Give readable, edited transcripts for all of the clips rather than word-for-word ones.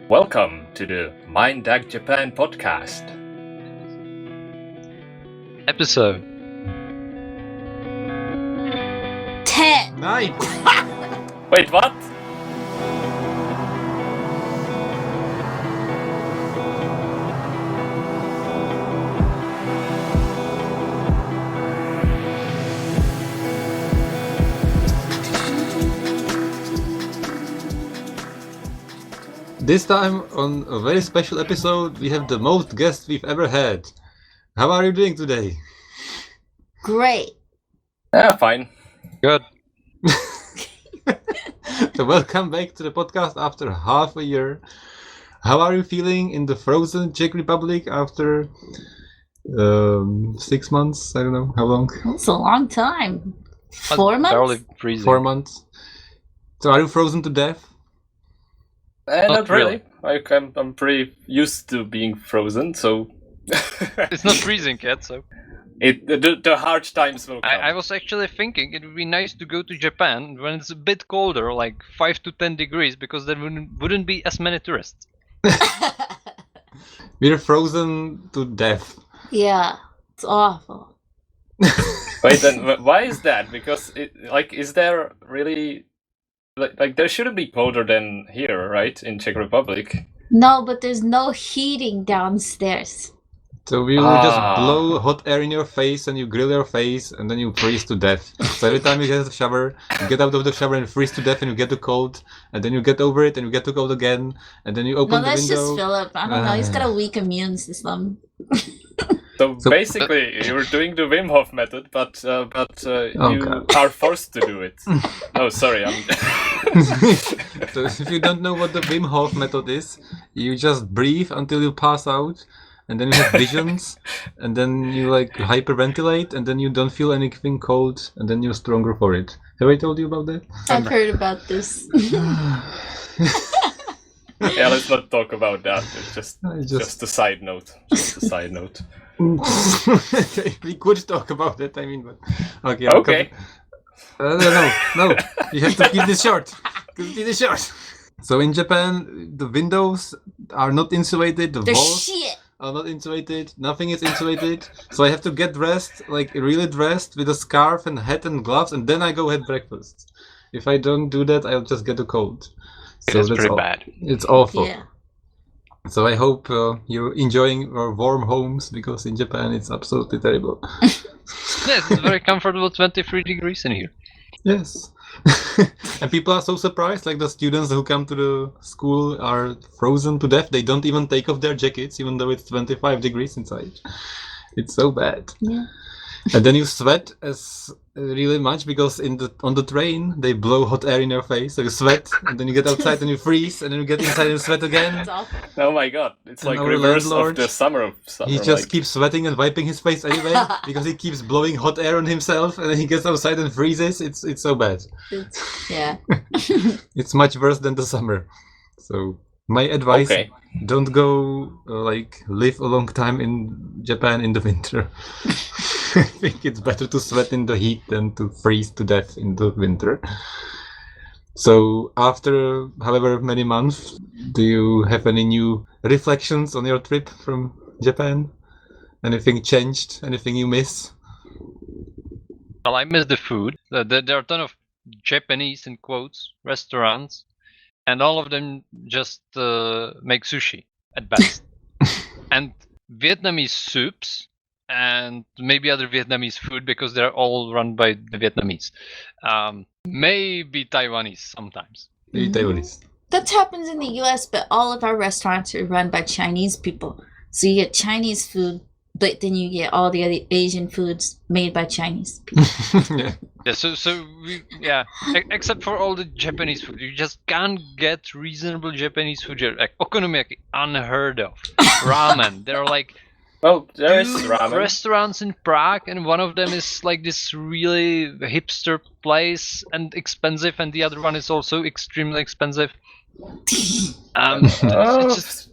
Welcome to the Mind Dag Japan podcast. Episode 10. 9. Wait, what? This time, on a very special episode, we have the most guests we've ever had. How are you doing today? Great. Yeah, fine. good. So welcome back to the podcast after half a year. How are you feeling in the frozen Czech Republic after 6 months? I don't know, how long? That's a long time. 4 months? Barely freezing. 4 months. So are you frozen to death? Not really. I'm pretty used to being frozen, so... It's not freezing yet, so... The hard times will come. I was actually thinking it would be nice to go to Japan when it's a bit colder, like 5 to 10 degrees, because there wouldn't be as many tourists. We're frozen to death. Yeah, it's awful. Wait, then why is that? Because, is there really... Like there shouldn't be colder than here, right? In Czech Republic. No, but there's no heating downstairs. So we will just blow hot air in your face and you grill your face and then you freeze to death. So every time you get out of the shower, you get out of the shower and freeze to death and you get the cold and then you get over it and you get the cold again and then you open the window. No, that's just Philip. I don't know. He's got a weak immune system. So basically, you're doing the Wim Hof method, but you are forced to do it. Oh, sorry. So if you don't know what the Wim Hof method is, you just breathe until you pass out, and then you have visions, and then you hyperventilate, and then you don't feel anything cold, and then you're stronger for it. Have I told you about that? I've heard about this. Yeah, let's not talk about that. It's just a side note. Just a side note. We could talk about it. I mean, but okay. No. You have to keep this short. So in Japan, the windows are not insulated. The walls shit. are not insulated. Nothing is insulated. So I have to get dressed, really dressed, with a scarf and hat and gloves, and then I go have breakfast. If I don't do that, I'll just get a cold. So it's pretty bad. It's awful. Yeah. So I hope you're enjoying your warm homes, because in Japan it's absolutely terrible. Yes, it's very comfortable, 23 degrees in here. Yes. And people are so surprised, like the students who come to the school are frozen to death. They don't even take off their jackets, even though it's 25 degrees inside. It's so bad. Yeah. And then you sweat really much, because on the train they blow hot air in your face, so you sweat, and then you get outside and you freeze, and then you get inside and you sweat again. It's awful. Oh my god, it's And like our reverse landlord, of the summer. He just keeps sweating and wiping his face anyway, because he keeps blowing hot air on himself, and then he gets outside and freezes. It's so bad. Yeah. It's much worse than the summer. So my advice: don't go live a long time in Japan in the winter. I think it's better to sweat in the heat than to freeze to death in the winter. So after however many months, do you have any new reflections on your trip from Japan? Anything changed? Anything you miss? Well, I miss the food. There are a ton of Japanese, in quotes, restaurants, and all of them just make sushi at best. And Vietnamese soups, and maybe other Vietnamese food, because they're all run by the Vietnamese. Maybe Taiwanese sometimes. Maybe Taiwanese. That happens in the US, but all of our restaurants are run by Chinese people. So you get Chinese food, but then you get all the other Asian foods made by Chinese people. Yeah. Yeah, except for all the Japanese food, you just can't get reasonable Japanese food here. Like okonomiyaki, unheard of. Ramen, there are Well, there is two ramen. restaurants in Prague, and one of them is like this really hipster place and expensive, and the other one is also extremely expensive. It's just...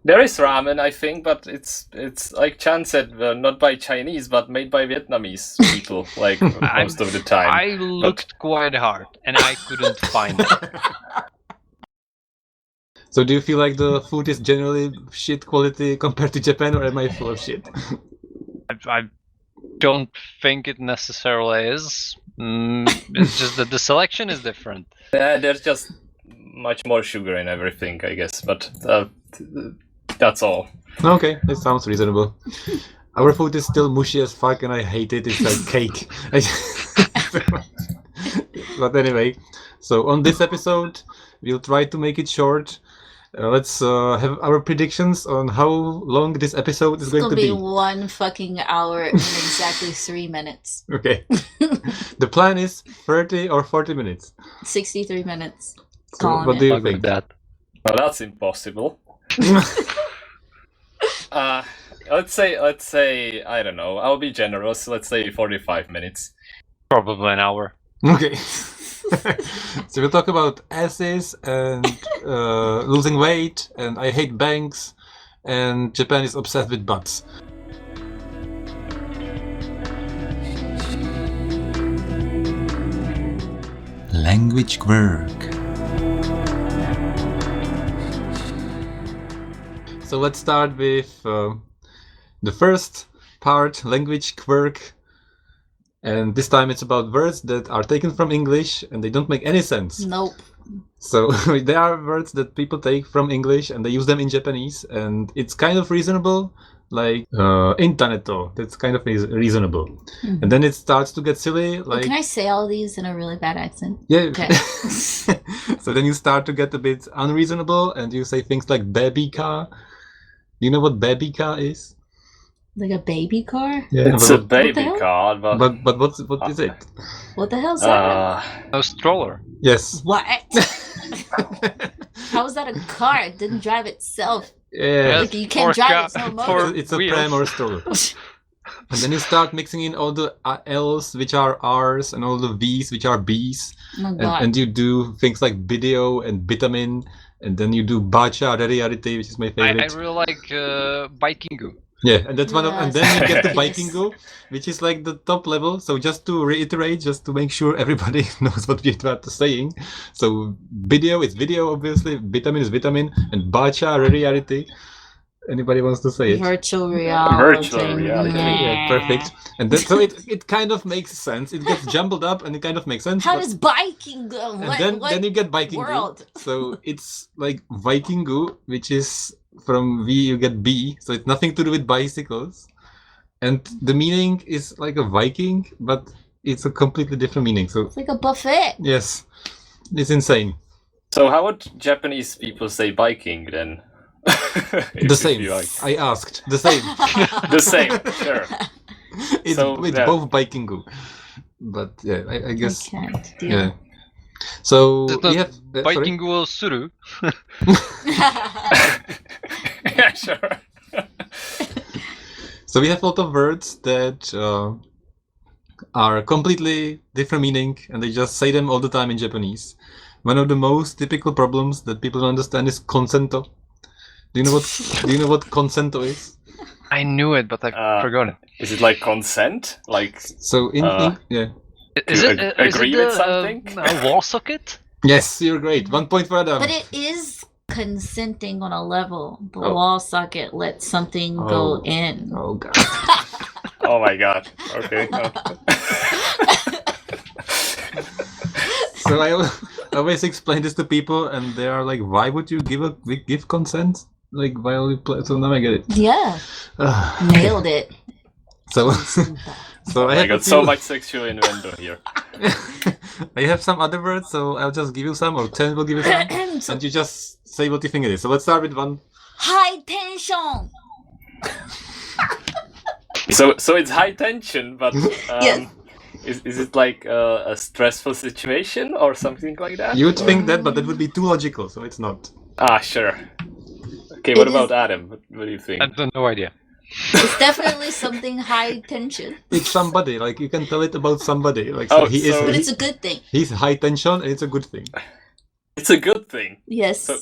There is ramen, I think, but it's like Chan said, not by Chinese, but made by Vietnamese people, most of the time. I looked quite hard, and I couldn't find it. So do you feel like the food is generally shit quality compared to Japan, or am I full of shit? I don't think it necessarily is. It's just that the selection is different. There's just much more sugar in everything, I guess, but that's all. Okay, it sounds reasonable. Our food is still mushy as fuck and I hate it. It's like cake. But anyway, so on this episode, we'll try to make it short. Let's have our predictions on how long this episode is going to be. It'll be 1 fucking hour and exactly 3 minutes. Okay. The plan is 30 or 40 minutes. 63 minutes. So what do you Fuck with think? that. Well, that's impossible. Let's say, I don't know, I'll be generous, let's say 45 minutes. Probably an hour. Okay. So we'll talk about asses and losing weight, and I hate banks, and Japan is obsessed with butts. Language quirk. So let's start with the first part, language quirk. And this time it's about words that are taken from English and they don't make any sense. Nope. So there are words that people take from English and they use them in Japanese, and it's kind of reasonable, like interneto, that's kind of reasonable. Mm-hmm. And then it starts to get silly, like... Can I say all these in a really bad accent? Yeah. Okay. So then you start to get a bit unreasonable and you say things like baby car. Do you know what baby car is? Like a baby car? Yeah, It's a baby car, but what is it? What the hell's that? A stroller. Yes. What? How is that a car? It didn't drive itself. Yeah. Like, you can't drive it, no motor. It's a wheels. pram or a stroller. And then you start mixing in all the L's, which are R's, and all the V's, which are B's. Oh god. And you do things like video and vitamin, and then you do bacha, reality, which is my I favorite. really like bikingu. Yeah, and that's one of, and then you get the Yes. bikingu, which is like the top level. So just to reiterate, just to make sure everybody knows what we're about to saying. So video is video, obviously. Vitamin is vitamin, and bacha, reality. Anybody wants to say it? Virtual reality. Virtual reality. Yeah, perfect. And then, so it kind of makes sense. It gets jumbled up, and it kind of makes sense. How but- does biking go? and then you get bikingu. world? So it's like Vikingu, which is from V you get B, so it's nothing to do with bicycles. And the meaning is like a Viking, but it's a completely different meaning. So It's like a buffet. yes, it's insane. So how would Japanese people say biking then? The same. Like. I asked. The same. The same, sure. It's So, yeah. both Bikingu. But yeah, I guess. I can't deal. Yeah. So Is it we have. Sorry? Bikingu will suru. Yeah, sure. So we have a lot of words that are completely different meaning, and they just say them all the time in Japanese. One of the most typical problems that people don't understand is consento. Do you know what consento is? I knew it, but I forgot it. Is it like consent? Like So in yeah. Is You it agree with something? A wall socket? Yes, you're great. 1 point for Adam. But it is consenting on a level. The Oh. wall socket lets something Oh. go in. Oh god. oh my god. Okay. So I always explain this to people, and they are like, "Why would you give consent? Like, why will you play?" So now I get it. Yeah. Nailed it. So, so I I have got a so few- much sexual innuendo here. I have some other words, so I'll just give you some, or 10 will give you some, So, and you just say what you think it is. So let's start with one. high tension. So it's high tension, but Yes. is it like a stressful situation or something like that? You would think that, but that would be too logical, so it's not. Ah, sure. Okay, what It about Adam? What do you think? I have no idea. It's definitely something high tension. It's somebody, like you can tell it about somebody. Like Oh, he so- is. But he- it's a good thing. he's high tension, and it's a good thing. It's a good thing. Yes. So-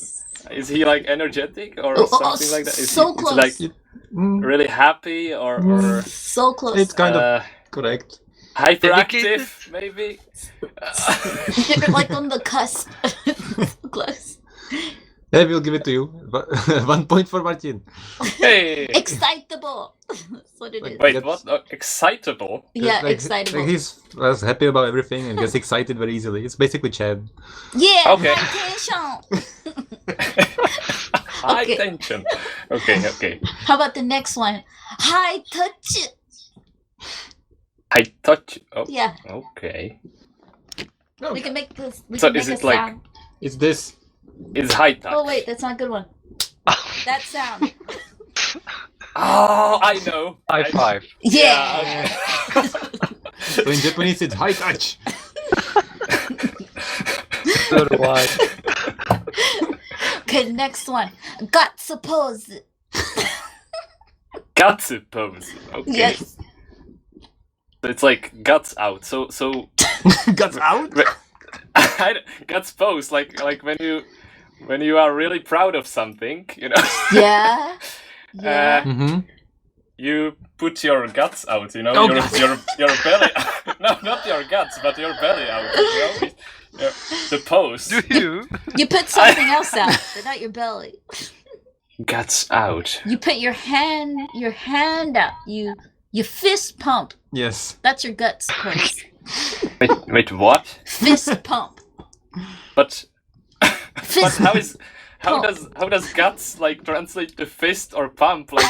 Is he like energetic or Oh, something like that? Is so he close. like Mm, really happy or So close. it's kind of correct. hyperactive maybe? like on the cusp. So close. Yeah, we'll give it to you. But 1 point for Martin. Hey! Excitable. That's what it is. Wait, That's- what? Excitable? Yeah, Like, excitable. Like he's happy about everything and gets excited very easily. It's basically Chad. Yeah, Okay. high tension. High Okay. tension. Okay. How about the next one? High touch. I touch. Oh, Yeah, okay. we can make this. We So can make is a it like- sound. It's this. It's high touch. Oh wait, that's not a good one. That sound. Oh, I know. High five. Yeah. So in Japanese, it's high touch. So do I. Okay, next one. Got suppose. Guts pose. Okay. Yes. So it's like guts out. So Guts out? guts pose like when you are really proud of something, you know. Yeah. Yeah. Mm-hmm. You put your guts out, you know, Oh, your belly. No, not your guts, but your belly out. You know, the pose. Do you? You put something else out, but not your belly. Guts out. You put your hand out. You fist pump. Yes. That's your guts pose. Wait, what? Fist pump. But Fist how pump. does guts like translate to fist or pump? Like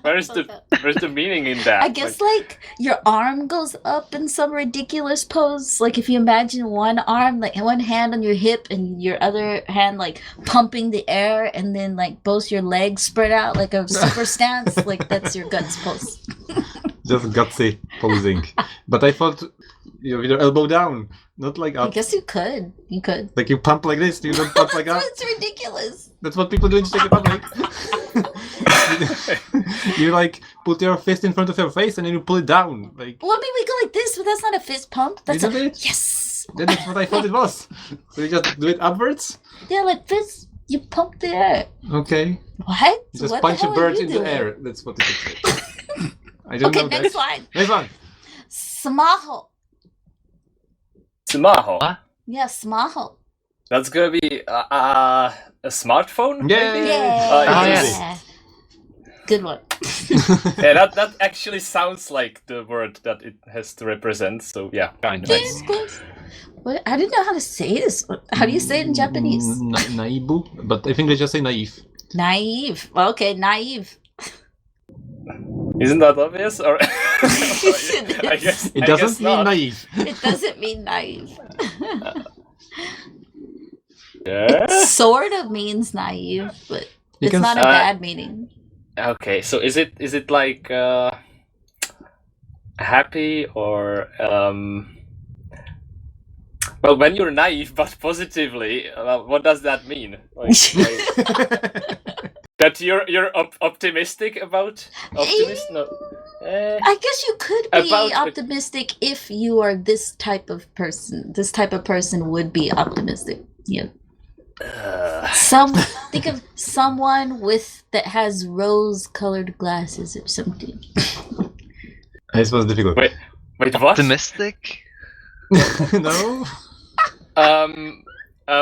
where's the meaning in that? I guess like your arm goes up in some ridiculous pose. Like if you imagine one arm, like one hand on your hip and your other hand like pumping the air, and then like both your legs spread out like a super stance. Like that's your guts pose. Just gutsy posing. But I thought you with your elbow down, not like I up. guess you could. You could. Like you pump like this, you don't pump like that. It's ridiculous. That's what people do in Czech Republic. You like put your fist in front of your face and then you pull it down. Like Well, I mean, we go like this, but that's not a fist pump. That's isn't a it? yes. Then that's what I thought it was. So you just do it upwards? Yeah, like fist. You pump the air. Okay. What? You just What punch the a hell are bird you in doing? the air. That's what it is. I don't Okay, know next that. one. Next one. Smaho. Smaho. What? Yeah, smaho. That's gonna be a smartphone. Yeah. maybe? Yeah. yes. Good one. Yeah, that actually sounds like the word that it has to represent. So yeah. Kind of. Yes, close. What? I didn't know how to say this. How do you say it in Japanese? Naibu, but I think they just say naive. Naive. Well, okay, naive. Isn't that obvious? Or It I is. guess It I doesn't guess mean not. naive. It doesn't mean naive. Yeah. It sort of means naive, but You it's can not a say- bad meaning. Okay, so is it like happy or well, when you're naive but positively, what does that mean? That you're optimistic about optimist? No. I guess you could be About- optimistic if you are this type of person. This type of person would be optimistic. Yeah. Think of someone that has rose-colored glasses or something. This was difficult. Wait, what? Optimistic? No?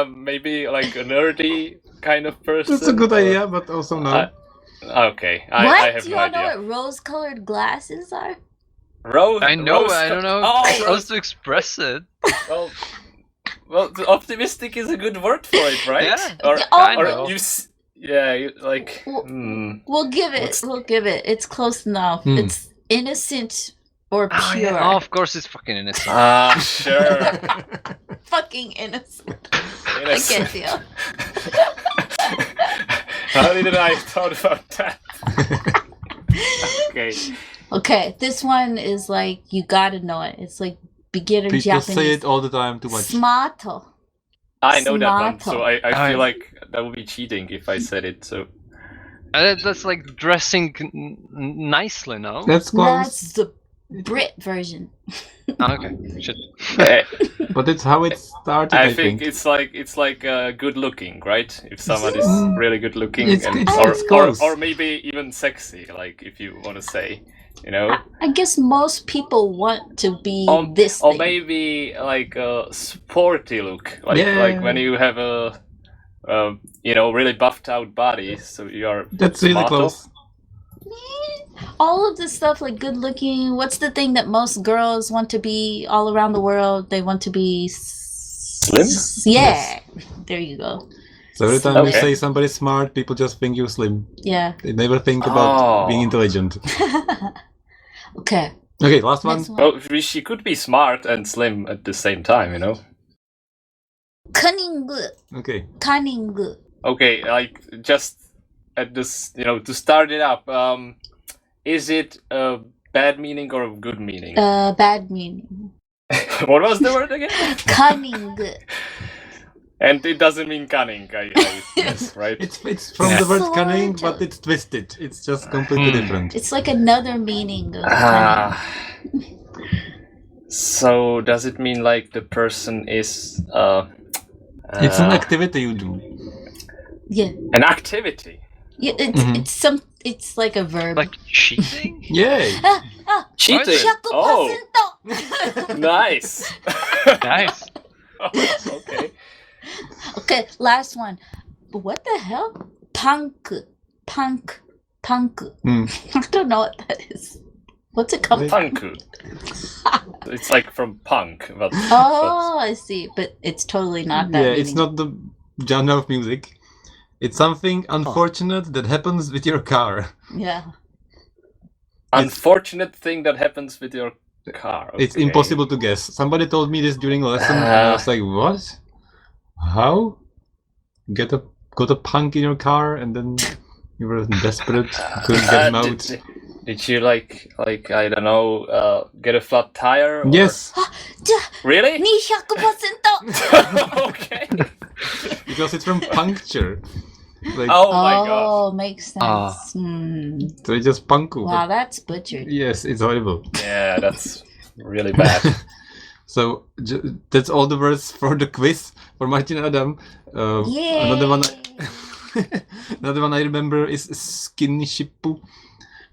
Maybe like a nerdy kind of person. That's a good or- idea, but also no. Okay, What? I have You no don't know idea. what rose-colored glasses are? I know, I don't know Oh, how else to express it. well, the optimistic is a good word for it, right? Yeah, Or, kind or of. like. Well, We'll give it. What's- We'll give it. It's close enough. Hmm. It's innocent or Oh, pure. yeah. Oh, of course it's fucking innocent. Sure. Fucking innocent. I Innocent. can't deal. How did I thought about that? Okay. Okay, this one is like you gotta know it. It's like beginner People Japanese. say it all the time too much. Smato. I know that one, so Smarto. I feel like that would be cheating if I said it. So That's like dressing nicely, no? That's close. That's the Brit version. Oh, okay, shit. eh, But it's how it started, I I think think. it's like good looking, right? If someone is Mm. really good looking, It's- and, it's close. or maybe even sexy, like if you want to say, you know, I guess most people want to be this or thing. maybe like a sporty look, like Yeah. like when you have a really buffed out body, so you're That's really smarto? close. All of the stuff like good looking. What's the thing that most girls want to be all around the world? They want to be Slim? Yeah, there you go. So every time you Okay. say somebody's smart, people just think you're slim. Yeah. They never think about Oh. being intelligent. Okay. Okay, last one. Next one. Well, she could be smart and slim at the same time, Cunning. Okay. Cunning. Okay, like just at this, to start it up. Is it a bad meaning or a good meaning? Bad meaning. What was the word again? Cunning. And it doesn't mean cunning, I guess, right? It's from the word Sort cunning, of. but it's twisted. It's just completely different. It's like another meaning of cunning. Ah. So does it mean like the person is It's an activity you do. Yeah. an activity? Yeah, it's like a verb. Like cheating? Yay! Cheating. 100%. Oh, nice. Nice. Okay. Okay, last one. What the hell? Punk. Hmm. I don't know what that is. What's it called? Punku. It's like from punk, but Oh, I see. But it's totally not that. Yeah, it's meaning. not the genre of music. It's something unfortunate that happens with your car. Yeah. unfortunate thing that happens with your car. It's okay. impossible to guess. Somebody told me this during a lesson, and I was like, "What? How? Got a punk in your car, and then you were desperate, couldn't get him out." Did you like I don't know, get a flat tire? Or... Yes, Really? 200%. Okay. because it's from puncture. Like, Oh my god. Oh, makes sense. Ah. so it's just punku. Wow, but that's butchered. yes, it's horrible. Yeah, that's really bad. So that's all the words for the quiz for Martin and Adam. Yay! Another one, another one I remember is skinshippu,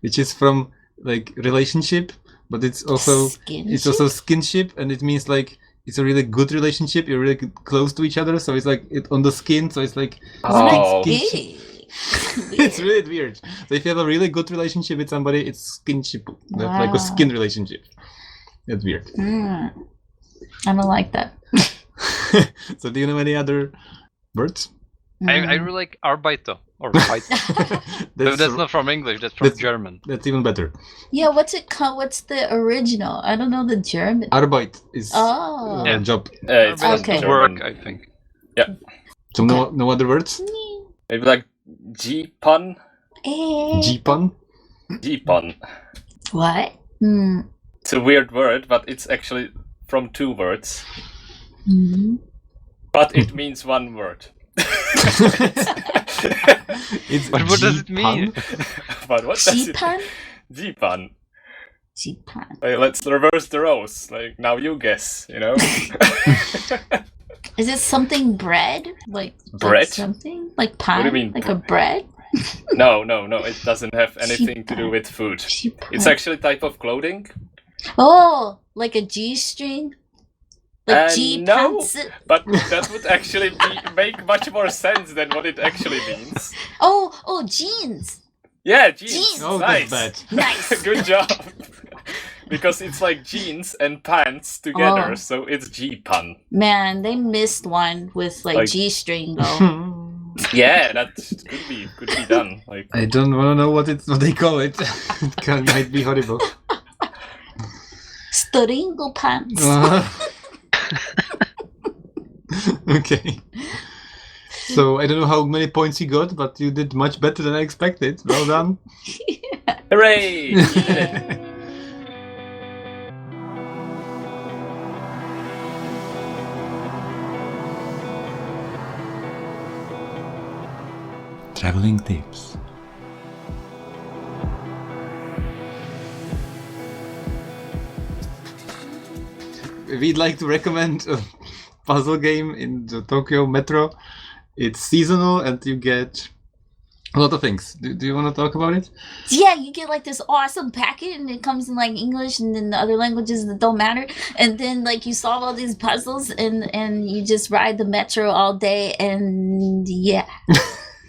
which is from like relationship, but it's also skinship, and it means like it's a really good relationship. You're really close to each other, so it's like it on the skin. So it's like Oh. skinship. It's really weird. So if you have a really good relationship with somebody, it's skinship, like a Wow. skin relationship. That's weird. I don't like that. So do you know any other words? I really like Arbeiter or Arbeiter. That's not from English, that's from German. That's even better. Yeah, what's it called? What's the original? I don't know the German. Arbeit is Oh. Yeah. job. It's Okay. To work, I think. So no other words? Maybe like G-pun? G-pun? G-pun. What? It's a weird word, but it's actually from two words. But it means one word. It's But what does it G-pun? mean? But what does it G-pun? G-pun. G-pun. Like, let's reverse the roles. Like, now you guess, Is it something bread? Like Bread? something? Like pie? What do you mean? Like a bread? No, it doesn't have anything to do with food. G-pun. It's actually a type of clothing. Oh, like a G-string? Like G-pants? No, but that would actually make much more sense than what it actually means. Oh, jeans. Yeah, jeans. Jeans. Oh, Nice. that's bad. Nice. Good job. Because it's like jeans and pants together, Oh. so it's G-pun. Man, they missed one with like Like- G-string though. Yeah, that could be done. Like, I don't want to know what they call it. Might be horrible. Stringle pants. Okay. So I don't know how many points you got, but you did much better than I expected. Well done. hooray! You did it. Yeah. Traveling tips. We'd like to recommend a puzzle game in the Tokyo Metro. It's seasonal and you get A lot of things. Do you want to talk about it? Yeah, you get like this awesome packet and it comes in like English and then the other languages that don't matter. And then like you solve all these puzzles and you just ride the metro all day and yeah.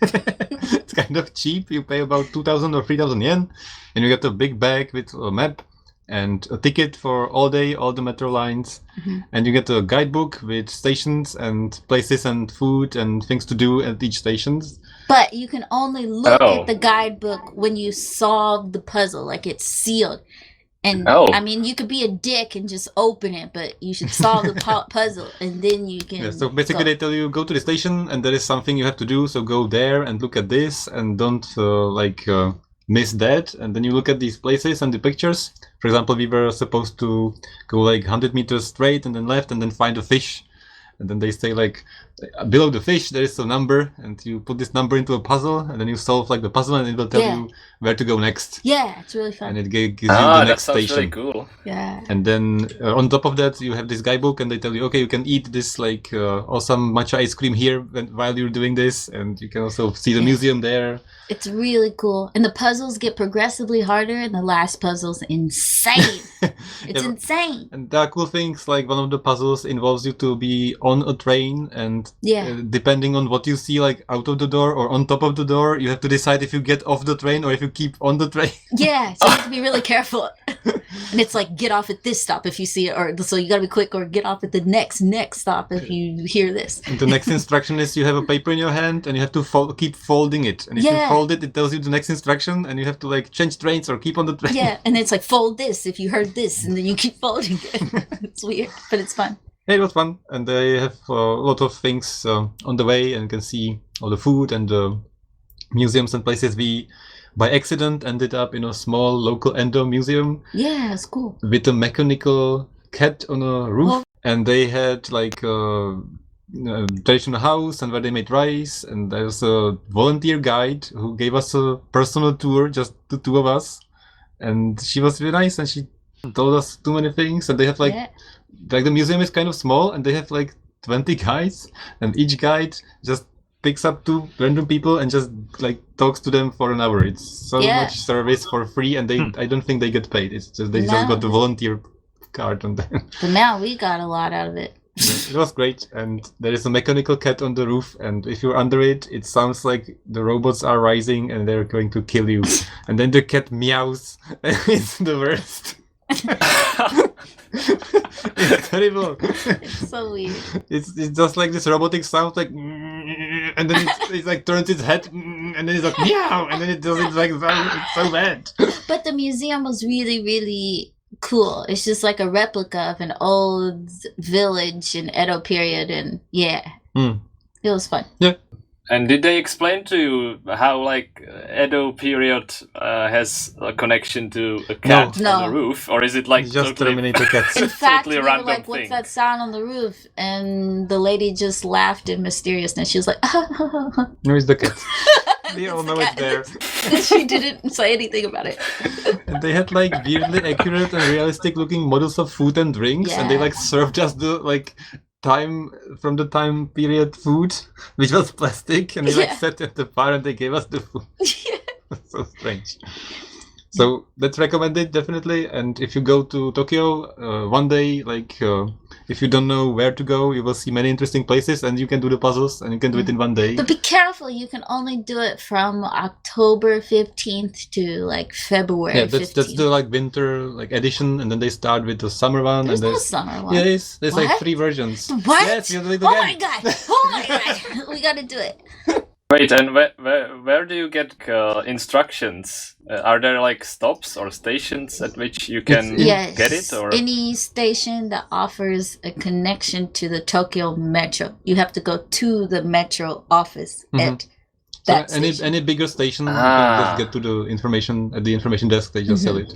It's kind of cheap. You pay about 2,000 or 3,000 yen and you get a big bag with a map and a ticket for all day, all the metro lines. Mm-hmm. And you get a guidebook with stations and places and food and things to do at each stations. But you can only look at the guidebook when you solve the puzzle, like it's sealed. And I mean, you could be a dick and just open it, but you should solve the puzzle and then you can. Yeah, so basically they tell you go to the station and there is something you have to do, so go there and look at this and don't miss that. And then you look at these places and the pictures. For example, we were supposed to go like 100 meters straight and then left and then find a fish. And then they say like below the fish there is a number and you put this number into a puzzle and then you solve like the puzzle and it will tell you where to go next. Yeah, it's really fun. And it gives you the next that sounds station. really cool. Yeah. And then on top of that you have this guidebook and they tell you, okay, you can eat this like awesome matcha ice cream here while you're doing this, and you can also see the museum there. It's really cool. And the puzzles get progressively harder and the last puzzle's insane. It's insane. And there are cool things, like one of the puzzles involves you to be on a train and depending on what you see like out of the door or on top of the door, you have to decide if you get off the train or if you keep on the train. Yeah, so you have to be really careful. And it's like get off at this stop if you see it, or so you gotta be quick, or get off at the next stop if you hear this. And the next instruction is you have a paper in your hand and you have to keep folding it. And if you fold it, it tells you the next instruction and you have to like change trains or keep on the train. Yeah, and it's like fold this if you heard this, and then you keep folding it. It's weird, but it's fun. Yeah, it was fun, and they have a lot of things on the way, and you can see all the food and the museums and places. We, by accident, ended up in a small local endo museum. Yeah, it's cool. With a mechanical cat on a roof, and they had like a traditional house and where they made rice, and there's a volunteer guide who gave us a personal tour, just the two of us, and she was really nice, and she told us too many things, and they have like the museum is kind of small and they have like 20 guides and each guide just picks up 2 random people and just like talks to them for an hour. It's so much service for free, and I don't think they get paid. It's just they just got the volunteer card on them. But now we got a lot out of it. It was great, and there is a mechanical cat on the roof, and if you're under it, it sounds like the robots are rising and they're going to kill you. And then the cat meows. It's the worst. It's terrible. It's so weird. It's just like this robotic sound, like, and then it like turns its head, and then it's like meow, and then it does it like it's so bad. But the museum was really, really cool. It's just like a replica of an old village in Edo period, and it was fun. Yeah. And did they explain to you how, like, Edo period has a connection to a cat on the roof, or is it like just Terminator cats? In fact, we were like, "What's that sound on the roof?" And the lady just laughed in mysteriousness. She was like, "No, it's the cat." We all know it's there. She didn't say anything about it. And they had like weirdly accurate and realistic-looking models of food and drinks, and they like served us the like time from the time period food, which was plastic, and we like sat at the bar and they gave us the food. So strange. So that's recommended definitely. And if you go to Tokyo one day, like if you don't know where to go, you will see many interesting places, and you can do the puzzles, and you can do it in one day. But be careful, you can only do it from October 15th to like February 15th. That's the like winter like edition, and then they start with the summer one. There's and no summer one. Yeah, there's like 3 versions. What? Yes, you do it again. Oh my god! We gotta do it. Wait, and where do you get instructions? Are there like stops or stations at which you can get it? Or any station that offers a connection to the Tokyo Metro. You have to go to the Metro office at that station. Any bigger station, you can just get to the information at the information desk. They just sell it.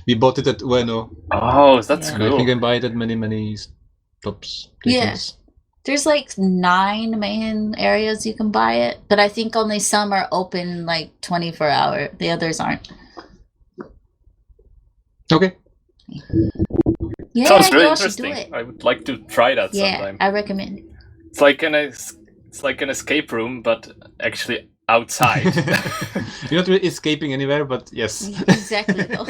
We bought it at Ueno. Oh, that's cool. I think you can buy it at many stops. Yes. There's like 9 main areas you can buy it, but I think only some are open like 24 hour. The others aren't. Okay. Yeah, sounds really interesting. I would like to try that sometime. I recommend it. It's like an escape room, but actually outside. You're not really escaping anywhere, but yes. Exactly. Though.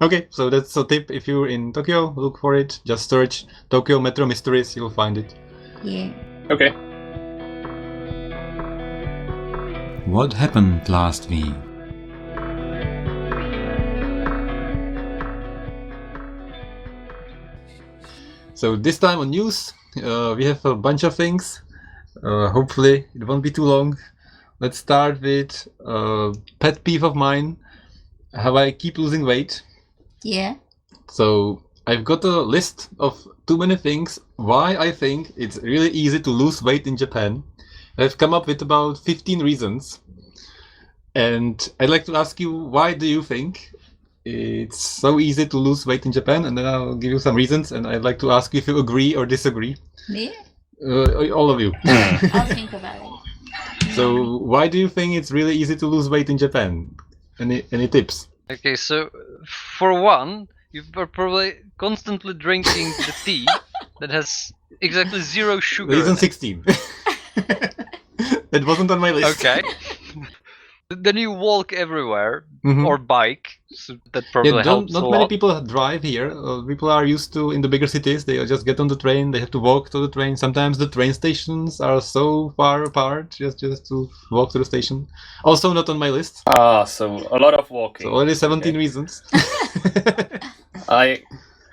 Okay, so that's a tip. If you're in Tokyo, look for it. Just search Tokyo Metro Mysteries, you'll find it. Yeah. Okay. What happened last week? So this time on news, we have a bunch of things. Hopefully it won't be too long. Let's start with pet peeve of mine, how I keep losing weight. Yeah. So I've got a list of too many things why I think it's really easy to lose weight in Japan. I've come up with about 15 reasons. And I'd like to ask you, why do you think it's so easy to lose weight in Japan? And then I'll give you some reasons, and I'd like to ask you if you agree or disagree. Me? All of you. I'll think about it. So why do you think it's really easy to lose weight in Japan? Any tips? Okay, so for one, you're probably constantly drinking the tea that has exactly 0 sugar. Reason in it. 16. That wasn't on my list. Okay. Then you walk everywhere Mhm. or bike, so that probably Yeah, helps not a many lot. people drive here. People are used to, in the bigger cities, they just get on the train, they have to walk to the train. Sometimes the train stations are so far apart, just to walk to the station. Also not on my list. So a lot of walking. So already 17 Okay. reasons.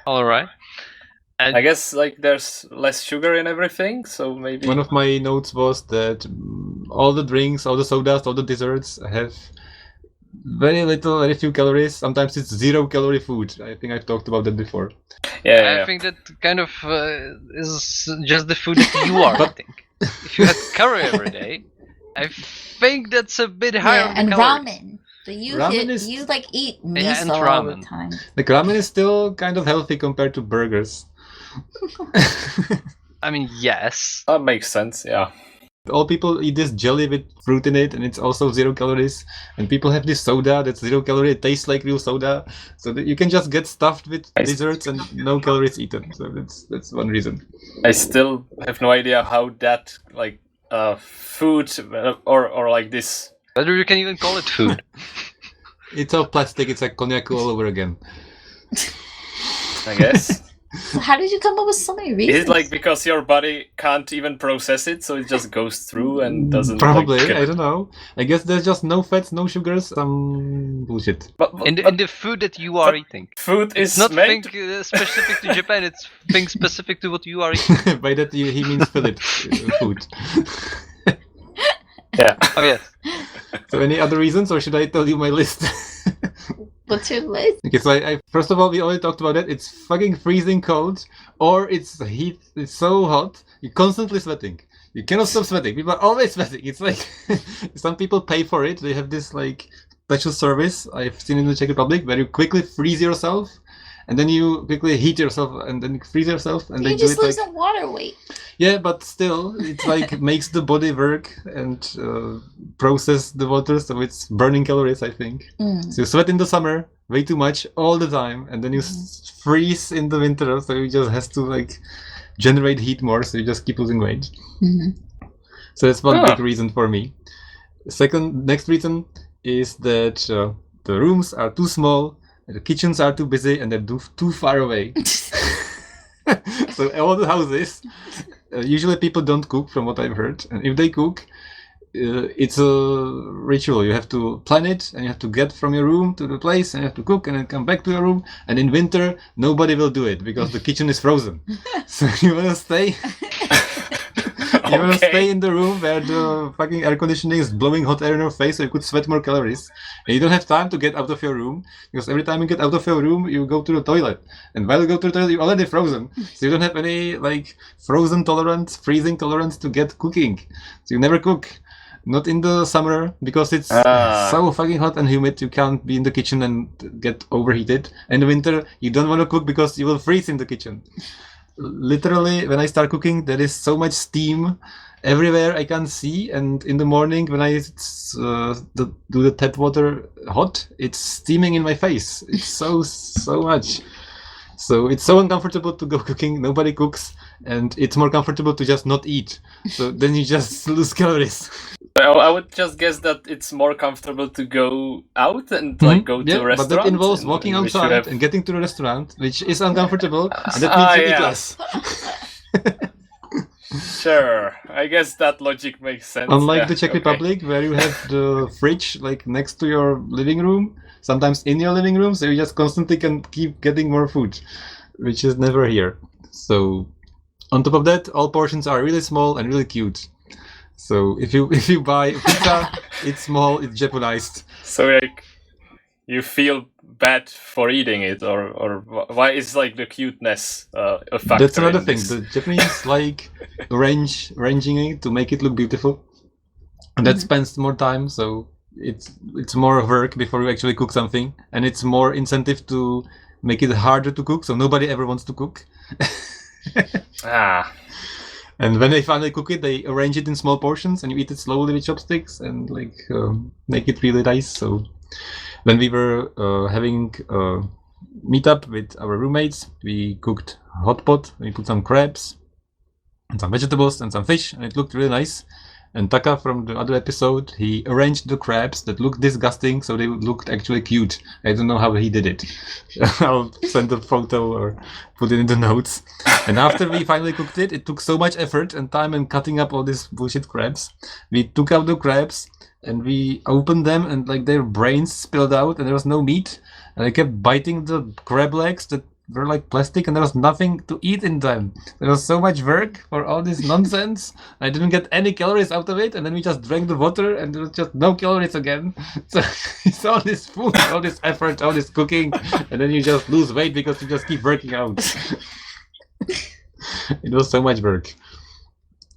All right. And I guess like there's less sugar in everything, so maybe. One of my notes was that all the drinks, all the sodas, all the desserts have very few calories. Sometimes it's 0 calorie food. I think I've talked about that before. Yeah. I think that kind of is just the food that you are eating. If you had curry every day, I think that's a bit higher. Yeah, on and the calories. ramen. So Ramen you like eat Yeah, miso and all the ramen. time. The ramen is still kind of healthy compared to burgers. I mean, yes. That makes sense, yeah. All people eat this jelly with fruit in it, and it's also 0 calories. And people have this soda that's 0 calorie. It tastes like real soda, so that you can just get stuffed with desserts and no calories eaten. So that's one reason. I still have no idea how that like food or like this. Whether you can even call it food. It's all plastic. It's like cognac all over again. I guess. So how did you come up with so many reasons? Is it like because your body can't even process it, so it just goes through and doesn't? Probably, Like, I don't know. I guess there's just no fats, no sugars, some bullshit. But In the food that you are eating. food is It's not meant. thing specific to Japan, it's thing specific to what you are eating. By that he means fillet food. Yeah. Oh, yes. So any other reasons, or should I tell you my list? What's your list? Okay, so I first of all, we already talked about that. It's fucking freezing cold, or it's heat. It's so hot, you're constantly sweating. You cannot stop sweating. People are always sweating. It's like some people pay for it. They have this like special service I've seen in the Czech Republic where you quickly freeze yourself, and then you quickly heat yourself, and then freeze yourself, and You they do just it lose like some water weight. yeah, but still, it's like makes the body work and process the water, so it's burning calories, I think. So you sweat in the summer way too much all the time, and then you freeze in the winter, so you just has to like generate heat more, so you just keep losing weight. So that's one big reason for me. Next reason is that the rooms are too small, the kitchens are too busy, and they're too far away. So all the houses, usually people don't cook, from what I've heard, and if they cook, it's a ritual. You have to plan it, and you have to get from your room to the place, and you have to cook, and then come back to your room. And in winter, nobody will do it because the kitchen is frozen. So you wanna stay. You wanna stay in the room where the fucking air conditioning is blowing hot air in your face, so you could sweat more calories. And you don't have time to get out of your room, because every time you get out of your room, you go to the toilet. And while you go to the toilet, you're already frozen. So you don't have any like freezing tolerance to get cooking. So you never cook. Not in the summer, because it's so fucking hot and humid, you can't be in the kitchen and get overheated. In the winter, you don't want to cook because you will freeze in the kitchen. Literally, when I start cooking, there is so much steam everywhere I can see, and in the morning when I do the tap water hot, it's steaming in my face. It's so much. So it's so uncomfortable to go cooking. Nobody cooks, and it's more comfortable to just not eat. So then you just lose calories. I would just guess that it's more comfortable to go out and like go to a restaurant. But that involves walking outside and getting to the restaurant, which is uncomfortable, and that means you eat less. Sure, I guess that logic makes sense. Unlike the Czech Republic, where you have the fridge like next to your living room, sometimes in your living room, so you just constantly can keep getting more food, which is never here. So, on top of that, all portions are really small and really cute. So if you buy pizza, it's small, it's Japanized. So like, you feel bad for eating it, or why is like the cuteness a factor? That's another thing. The Japanese like arranging it to make it look beautiful, and that spends more time. So it's more work before you actually cook something, and it's more incentive to make it harder to cook. So nobody ever wants to cook. And when they finally cook it, they arrange it in small portions, and you eat it slowly with chopsticks, and like make it really nice. So when we were having a meetup with our roommates, we cooked hot pot. We put some crabs and some vegetables and some fish, and it looked really nice. And Taka from the other episode, he arranged the crabs that looked disgusting, so they looked actually cute. I don't know how he did it. I'll send a photo or put it in the notes. And after we finally cooked it, it took so much effort and time in cutting up all these bullshit crabs. We took out the crabs and we opened them, and like their brains spilled out, and there was no meat. And I kept biting the crab legs that were like plastic, and there was nothing to eat in them. There was so much work for all this nonsense. I didn't get any calories out of it, and then we just drank the water, and there was just no calories again. So it's all this food, all this effort, all this cooking, and then you just lose weight because you just keep working out. It was so much work.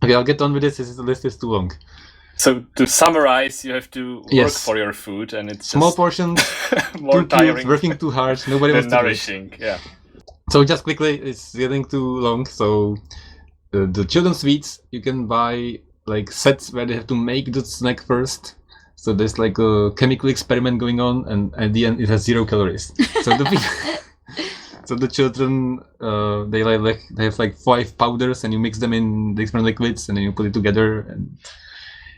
Okay, I'll get on with this. The list is too long. So to summarize, you have to work for your food, and it's small just portions, more too tiring, cute, working too hard. Nobody wants to nourishing. Yeah. So just quickly, it's getting too long. So the children's sweets, you can buy like sets where they have to make the snack first. So there's like a chemical experiment going on, and at the end it has 0 calories. So the children they have like 5 powders, and you mix them in the different liquids, and then you put it together, and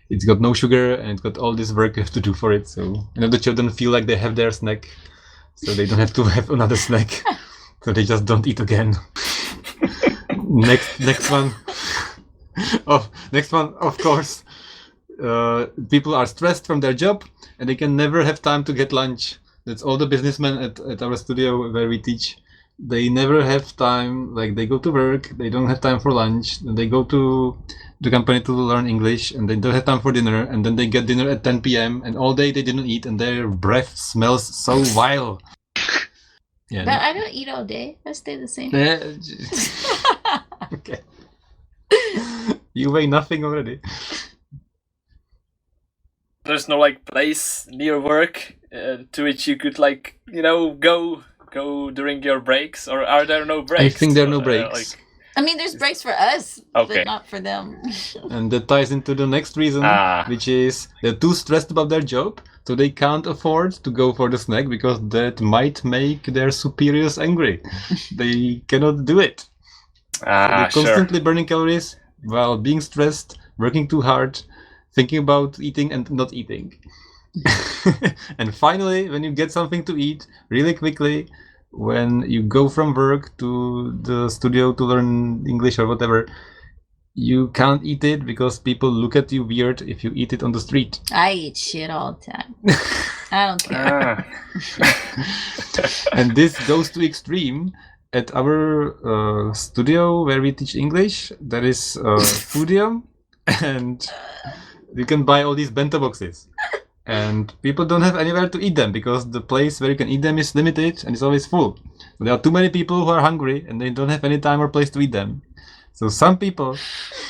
it's got no sugar, and it's got all this work you have to do for it. So the children feel like they have their snack, so they don't have to have another snack. So they just don't eat again. Next one. Next one, of course. People are stressed from their job, and they can never have time to get lunch. That's all the businessmen at our studio where we teach. They never have time. Like, they go to work, they don't have time for lunch, and they go to the company to learn English, and they don't have time for dinner, and then they get dinner at 10 p.m. and all day they didn't eat, and their breath smells so vile. Yeah, but I don't eat all day. I stay the same. Okay. You weigh nothing already. There's no like place near work to which you could like go during your breaks, or are there no breaks? I think there are no breaks. I mean, there's breaks for us, but not for them. And that ties into the next reason, which is they're too stressed about their job, so they can't afford to go for the snack because that might make their superiors angry. They cannot do it. So they're constantly burning calories while being stressed, working too hard, thinking about eating and not eating. And finally, when you get something to eat really quickly, when you go from work to the studio to learn English or whatever, you can't eat it because people look at you weird if you eat it on the street. I eat shit all the time. I don't care. And this goes to extreme. At our studio where we teach English, there is a foodium, and you can buy all these bento boxes. And people don't have anywhere to eat them because the place where you can eat them is limited and it's always full. So there are too many people who are hungry and they don't have any time or place to eat them. So some people,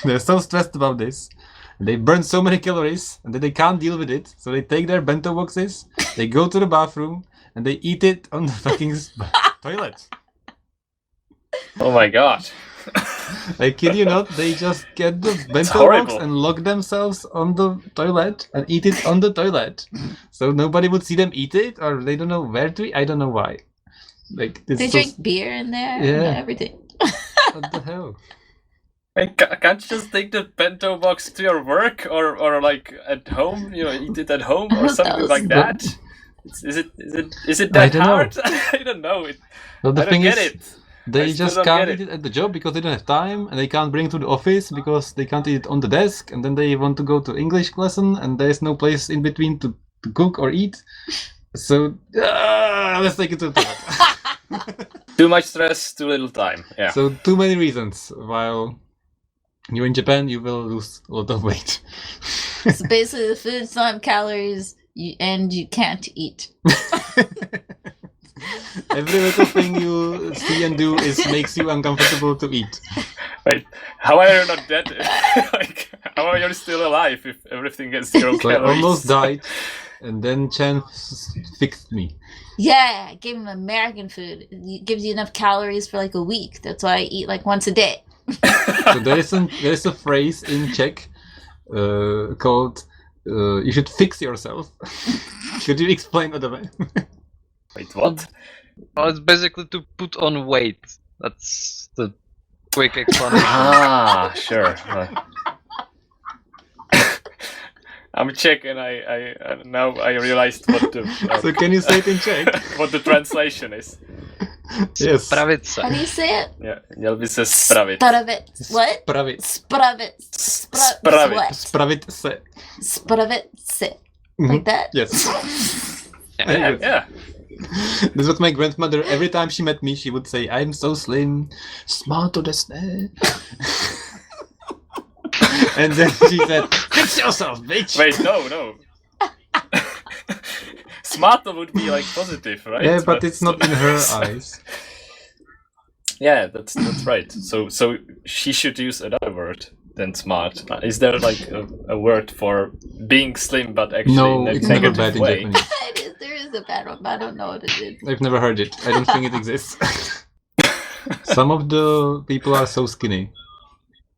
they're so stressed about this, and they burn so many calories and then they can't deal with it. So they take their bento boxes, they go to the bathroom, and they eat it on the fucking toilet. Oh my god. I kid you not, they just get the bento box and lock themselves on the toilet and eat it on the toilet. So nobody would see them eat it, or they don't know where to eat. I don't know why. Like, they drink beer in there and everything. What the hell? Like, can't you just take the bento box to your work or like at home? You know, eat it at home or something like that. Is it that hard? I don't know. Well, the I don't thing get is, it. they just can't eat it at the job because they don't have time, and they can't bring it to the office because they can't eat it on the desk, and then they want to go to English lesson, and there's no place in between to cook or eat. So let's take it to the toilet. Too much stress, too little time. Yeah. So too many reasons. While you're in Japan, you will lose a lot of weight. So basically, the food's not have calories, and you can't eat. Every little thing you see and do makes you uncomfortable to eat. Wait, how are you not dead? Like, how are you still alive if everything gets 0 So calories? I almost died, and then Chen fixed me. Yeah, I gave him American food. It gives you enough calories for like a week. That's why I eat like once a day. So there's a phrase in Czech called "you should fix yourself." Could you explain what I mean? Wait, what? Well, it's basically to put on weight. That's the quick explanation. Sure. I'm Czech, and I now I realized what the So can you say it in Czech? what the translation is. Yes. Spravit se. How do you say it? Yeah, měl by se spravit. Spravit. What? Spravit. Spravit. Spravit. What? Spravit se. Spravit se. Mhm. Like that? Yes. Yeah. This was my grandmother. Every time she met me, she would say, "I'm so slim, smarto desu ne." And then she said, "Fix yourself, bitch." Wait, no. Smarto would be like positive, right? Yeah, but it's not in her eyes. Yeah, that's right. So she should use another word than smart. Is there like a word for being slim but actually No, in a it's never negative bad in way? Japanese. There is a bad one, but I don't know what it is. I've never heard it. I don't think it exists. Some of the people are so skinny.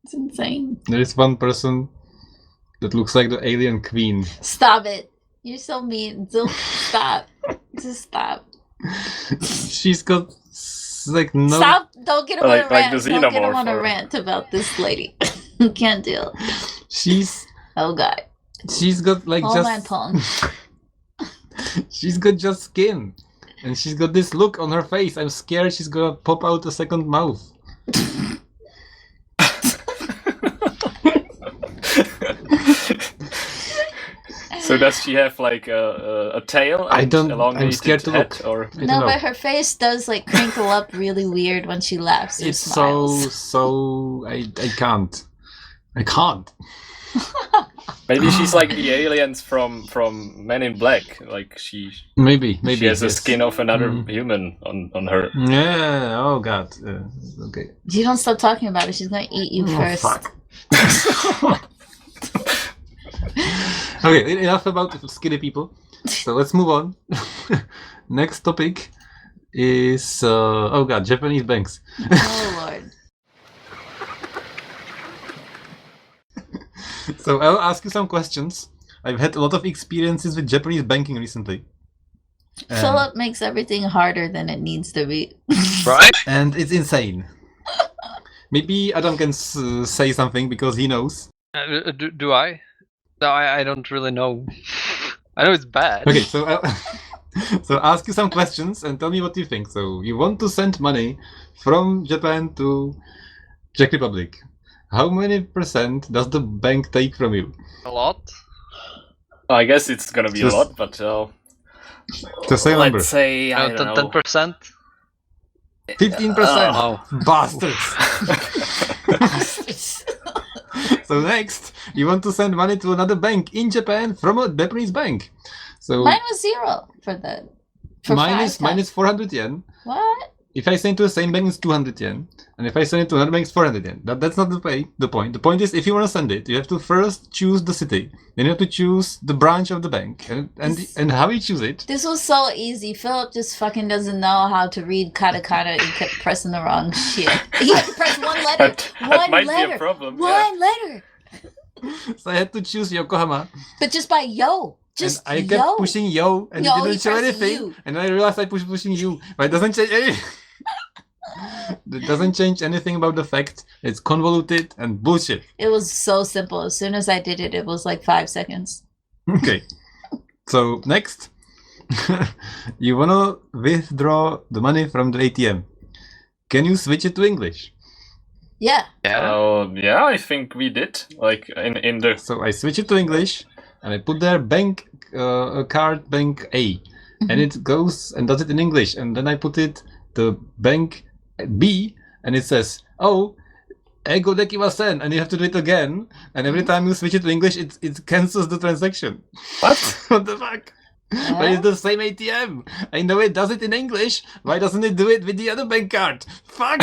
It's insane. There is one person that looks like the alien queen. Stop it. You're so mean. Stop. Just stop. She's got like no. Stop. Don't get him on a Like rant. the Don't get him xenomorph on a or- rant about this lady. You can't deal. She's Oh, God. she's got like Hold my just. palm. She's got just skin, and she's got this look on her face. I'm scared she's gonna pop out a second mouth. So does she have like a tail? I and don't- elongated I'm scared to head, look. Or I don't No, know. but her face does like crinkle up really weird when she laughs or It's smiles. so I can't. I can't. maybe she's like the aliens from Men in Black. Like she Maybe she has the yes. skin of another Mm. human on her. Yeah. Oh God. Okay. If you don't stop talking about it, she's gonna eat you Oh, first. fuck. Okay, enough about skinny people. So let's move on. Next topic is oh God, Japanese banks. Oh Lord. So I'll ask you some questions. I've had a lot of experiences with Japanese banking recently. Philip makes everything harder than it needs to be. Right? And it's insane. Maybe Adam can say something because he knows. Do I? No, I don't really know. I know it's bad. Okay, so so ask you some questions and tell me what you think. So you want to send money from Japan to Czech Republic. How many % does the bank take from you? A lot. I guess it's gonna be Just- a lot, but Just say a number. let's say I don't know. 10%. 15%. Oh. Bastards. So next, you want to send money to another bank in Japan from a Japanese bank. So Mine was 0 for the. For mine 5 is times. 400 yen. What? If I send to the same bank, it's 200 yen. And if I send it to another bank, it's 400 yen. That's not the point. The point is, if you want to send it, you have to first choose the city. Then you have to choose the branch of the bank. And how you choose it. This was so easy. Philip just fucking doesn't know how to read katakana and kept pressing the wrong shit. He had to press one letter. That might be a problem. One letter. So I had to choose Yokohama. But just by yo. Just and I kept yo. pushing yo, and Yo, it he didn't show pressed anything. you. And I realized I pushing you, but it doesn't change anything. It doesn't change anything about the fact. It's convoluted and bullshit. It was so simple. As soon as I did it, it was like 5 seconds. Okay. So next, you wanna withdraw the money from the ATM. Can you switch it to English? Yeah. Yeah, I think we did. Like in the. So I switch it to English, and I put there bank card bank A, and it goes and does it in English, and then I put it the bank B, and it says, "Oh, ego dekimasen," and you have to do it again. And every time you switch it to English, it cancels the transaction. What? What the fuck? But it's the same ATM. I know it does it in English. Why doesn't it do it with the other bank card? Fuck!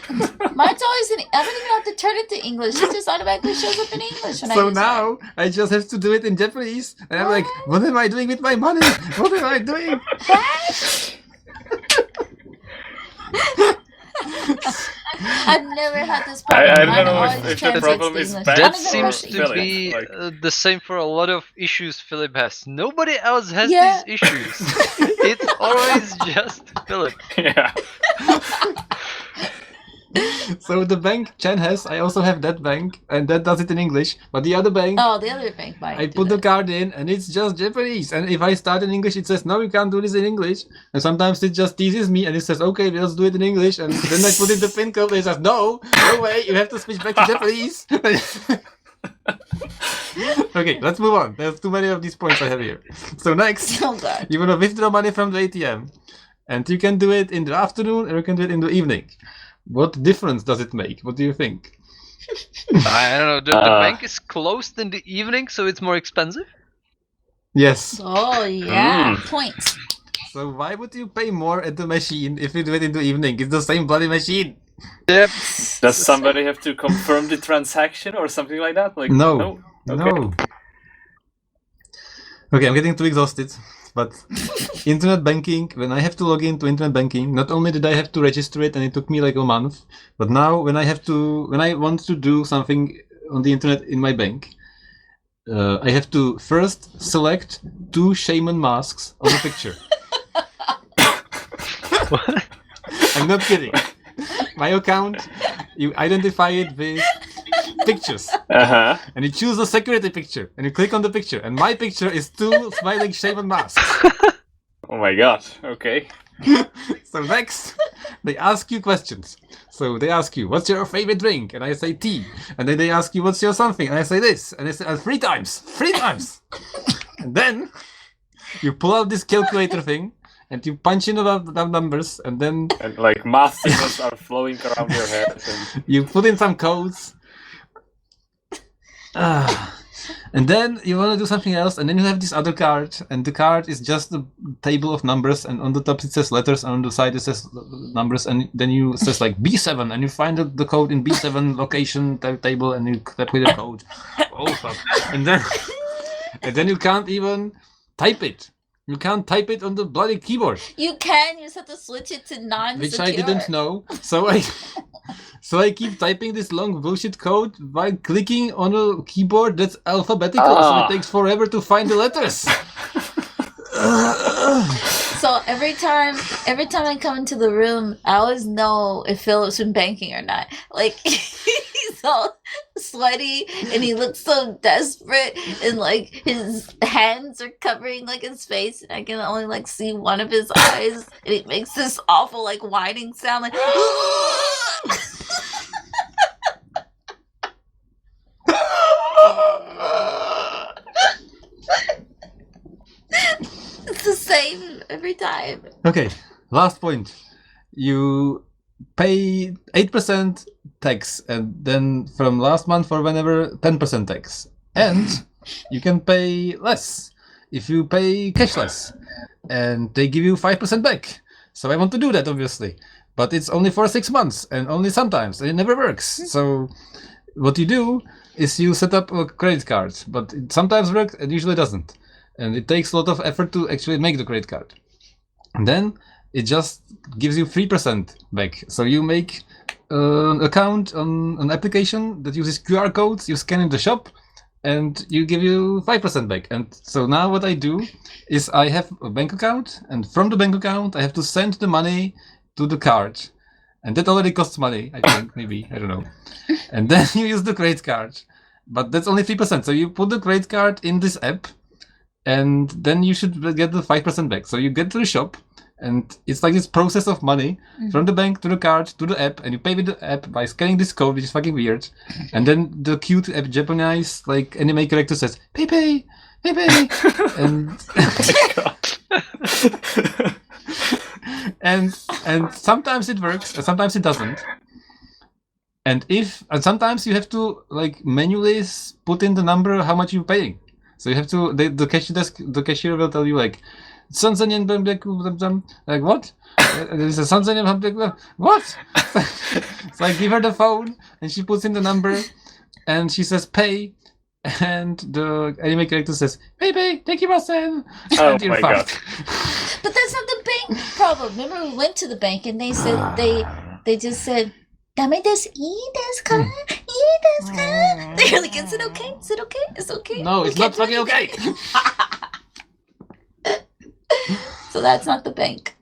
Mine's always in. I don't even have to turn it to English. It just automatically shows up in English. When So I use now I just have to do it in Japanese, and I'm like, what am I doing with my money? What am I doing? I've never had this problem. I don't Mine know always if the translates problem to is English. bad I That don't even seems rush to Philip, be like- the same for a lot of issues Philip has. Nobody else has Yeah. these issues. It's always just Philip. Yeah. So the bank Chen has, I also have that bank, and that does it in English. But the other bank, Oh, the other bank might. I do put the that. card in, and it's just Japanese. And if I start in English, it says, no, you can't do this in English. And sometimes it just teases me, and it says, okay, let's do it in English. And then I put in the pin code, and it says, no way, you have to switch back to Japanese. Okay, let's move on. There's too many of these points I have here. So next, Oh god. you want to withdraw money from the ATM. And you can do it in the afternoon, or you can do it in the evening. What difference does it make? What do you think? I don't know. The bank is closed in the evening, so it's more expensive. Yes. Oh yeah. Points. So why would you pay more at the machine if you do it in the evening? It's the same bloody machine. Yep. Does somebody have to confirm the transaction or something like that? Like No. Okay. No. Okay, I'm getting too exhausted. But internet banking, when I have to log into internet banking, not only did I have to register it and it took me like a month, but now when I want to do something on the internet in my bank, I have to first select 2 shaman masks on the picture. I'm not kidding. My account, you identify it with pictures. Uh-huh. And you choose a security picture, and you click on the picture, and my picture is 2 smiling shaman masks. Oh my god. Okay. So next, they ask you questions. So they ask you, what's your favorite drink? And I say tea. And then they ask you, what's your something? And I say this. And they say, 3 times. 3 times. And then you pull out this calculator thing, and you punch in the numbers, and then And like math signals are flowing around your head. And... you put in some codes. And then you want to do something else, and then you have this other card, and the card is just a table of numbers, and on the top it says letters, and on the side it says numbers, and then you says like B7, and you find the code in B7 location table, and you type with the code. Oh fuck! And then you can't even type it. You can't type it on the bloody keyboard. You can. You just have to switch it to non-secure. Which I didn't know. So I keep typing this long bullshit code while clicking on a keyboard that's alphabetical, so it takes forever to find the letters. So every time I come into the room, I always know if Philip's been banking or not. Like he's all sweaty and he looks so desperate, and like his hands are covering like his face, and I can only like see one of his eyes, and he makes this awful like whining sound, like. It's the same every time. Okay, last point. You pay 8% tax, and then from last month or whenever 10% tax. And you can pay less if you pay cashless, and they give you 5% back. So I want to do that, obviously, but it's only for 6 months and only sometimes, and it never works. So what you do is you set up a credit card, but it sometimes works and usually doesn't, and it takes a lot of effort to actually make the credit card. And then it just gives you 3% back. So you make an account on an application that uses QR codes, you scan in the shop, and you give you 5% back. And so now what I do is I have a bank account, and from the bank account I have to send the money to the card. and that already costs money, I think, maybe, I don't know. And then you use the credit card, but that's only 3%. So you put the credit card in this app, and then you should get the 5% back. So you get to the shop, and it's like this process of money from the bank to the card to the app, and you pay with the app by scanning this code, which is fucking weird. And then the cute app Japanese like anime character says, "Pay, and and sometimes it works, and sometimes it doesn't. And sometimes you have to like manually put in the number how much you're paying. So you have to the cashier will tell you like Sanzanian like what? There's a Sanzanian what? So I give her the phone and she puts in the number and she says pay, and the anime character says pay, thank you, Marcel. Oh my god. But that's not the bank problem. Remember we went to the bank and they said they just said "Dame desu, ii desu ka? Ii desu ka?" They're like, "Is it okay? Is it okay? It's okay." No, it's not fucking okay. So that's not the bank.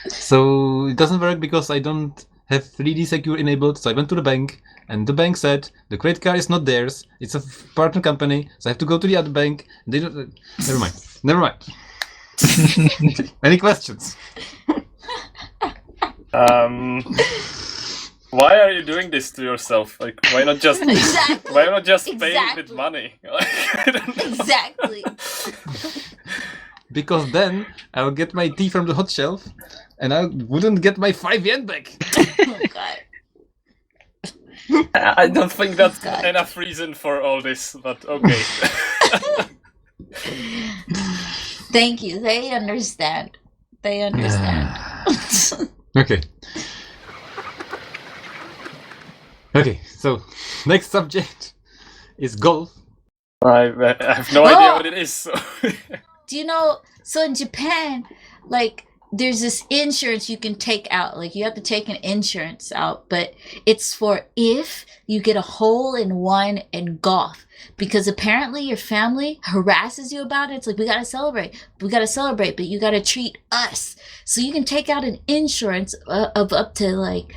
So it doesn't work because I don't have 3D Secure enabled. So I went to the bank, and the bank said the credit card is not theirs. It's a partner company, so I have to go to the other bank. They don't. Never mind. Any questions? Why are you doing this to yourself? Like, why not just Exactly. why not just pay Exactly. with money? I don't know. Exactly. Because then I'll get my tea from the hot shelf, and I wouldn't get my 5 yen back. Oh god. I don't think that's God. enough reason for all this, but okay. Thank you. They understand. They understand. Okay. Okay, so next subject is golf. I have no idea what it is. So. Do you know, so in Japan, like, there's this insurance you can take out. Like, you have to take an insurance out, but it's for if you get a hole in one in golf. Because apparently your family harasses you about it. It's like, we gotta celebrate, but you gotta treat us. So you can take out an insurance of up to, like,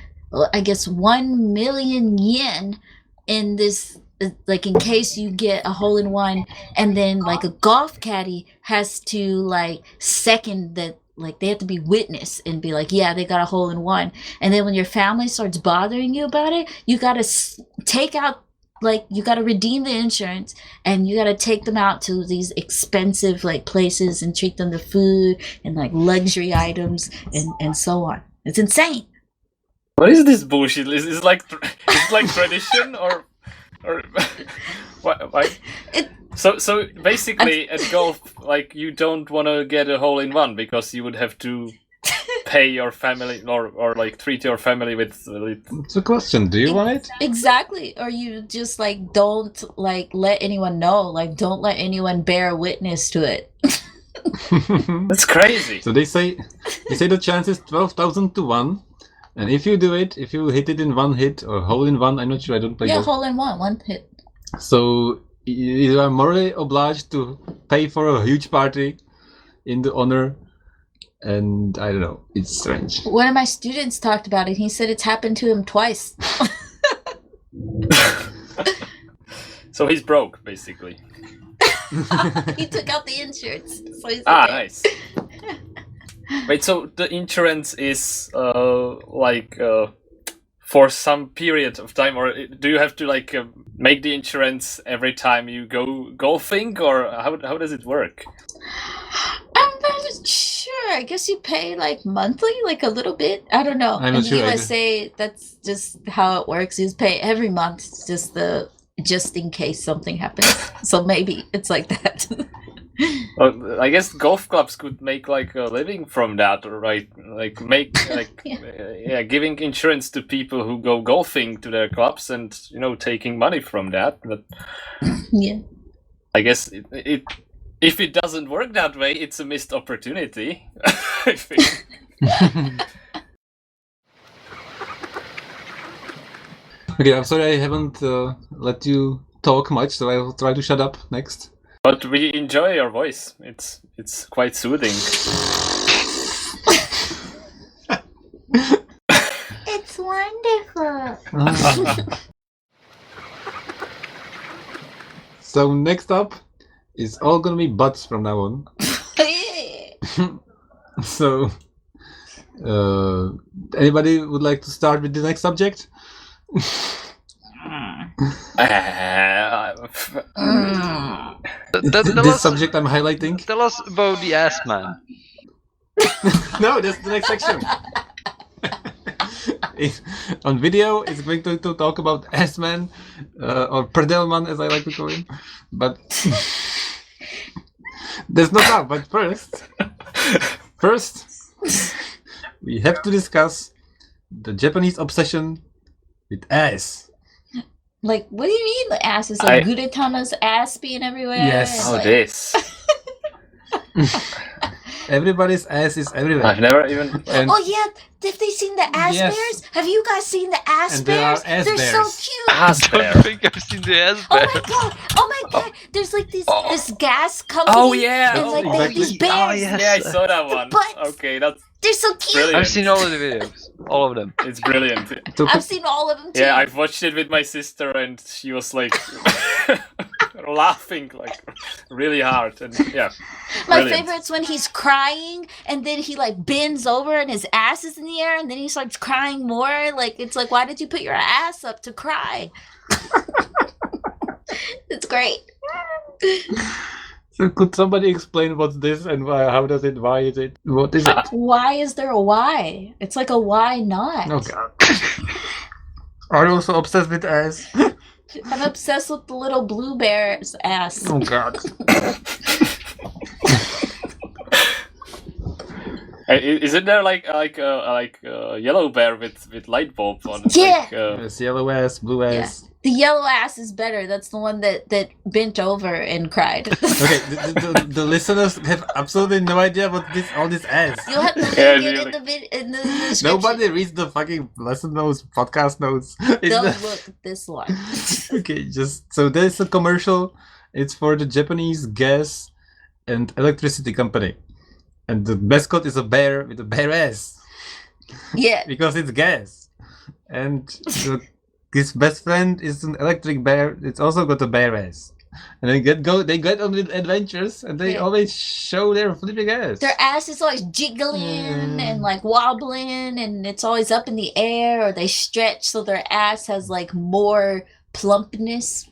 I guess 1 million yen in this, like, in case you get a hole in one, and then like a golf caddy has to like second that, like they have to be witness and be like, yeah, they got a hole in one. And then when your family starts bothering you about it, you gotta take out, like, you gotta redeem the insurance, and you gotta take them out to these expensive like places and treat them to food and like luxury items and so on. It's insane. What is this bullshit? Is it like tradition or why? So basically at golf, like, you don't want to get a hole in one because you would have to pay your family or like treat your family with. It's a question. Do you want it? Exactly. Or you just like don't like let anyone know. Like, don't let anyone bear witness to it. That's crazy. So they say the chance is 12,000 to 1. And if you do it, if you hit it in one hit or hole in one, I'm not sure, I don't play golf. Hole in one hit. So you are morally obliged to pay for a huge party in the honor, and I don't know, it's strange. One of my students talked about it. He said it's happened to him twice. So he's broke, basically. He took out the insurance. So he's okay. Nice. Wait, so the insurance is for some period of time, or do you have to like make the insurance every time you go golfing, or how does it work? I'm not sure. I guess you pay like monthly, like a little bit. I don't know. I'm not sure. In the USA, that's just how it works. You pay every month, just in case something happens. So maybe it's like that. Well, I guess golf clubs could make like a living from that, right? Like make like giving insurance to people who go golfing to their clubs, and taking money from that. But yeah, I guess it if it doesn't work that way, it's a missed opportunity. I think. Okay, I'm sorry I haven't let you talk much, so I'll try to shut up next. But we enjoy your voice. It's quite soothing. wonderful. So next up is all gonna be butts from now on. So, anybody would like to start with the next subject? This subject I'm highlighting. Tell us about the ass man. No, that's the next section. On video, it's going to talk about S-Man, or Prdelman as I like to call him. But there's no doubt. But first, we have to discuss the Japanese obsession with ass. Like, what do you mean the ass is like Gudetama's ass being everywhere? Yes. Oh, like... this. Everybody's ass is everywhere. I've never even. Oh yeah, have they seen the ass bears? Have you guys seen the ass And there are bears? ass They're bears. so cute. Ass I bear. don't think I've seen the ass bear. Oh my god! There's like this gas company. Oh, yeah. And like they have these Exactly. bears. Oh, yes. Yeah, I saw that one. butts. Okay, that's They're so cute. brilliant. I've seen all of the videos. All of them. It's brilliant. So I've seen all of them too. Yeah, I've watched it with my sister, and she was like laughing like really hard, and yeah. My brilliant. favorite's when he's crying and then he like bends over and his ass is in the air and then he starts crying more. Like it's like, why did you put your ass up to cry? It's great. So could somebody explain what's this and how does it? Why is it? What is it? Why is there a why? It's like a why not? Oh god. Are you also obsessed with ass? I'm obsessed with the little blue bear's ass. Oh god. Isn't there like a yellow bear with light bulb on it? Yeah. Like, Yes, yellow ass, blue ass. The yellow ass is better. That's the one that bent over and cried. Okay, the listeners have absolutely no idea what all this ass. You'll have to link Yeah, it really. in the description. Nobody reads the fucking lesson notes, podcast notes. Don't It's look this one. okay, just so there's a commercial. It's for the Japanese gas and electricity company, and the mascot is a bear with a bear ass Yeah. because it's gas, and his best friend is an electric bear. It's also got a bear ass, and they get on with adventures, and they Yeah. always show their flipping ass. Their ass is always jiggling and like wobbling and it's always up in the air or they stretch so their ass has like more plumpness.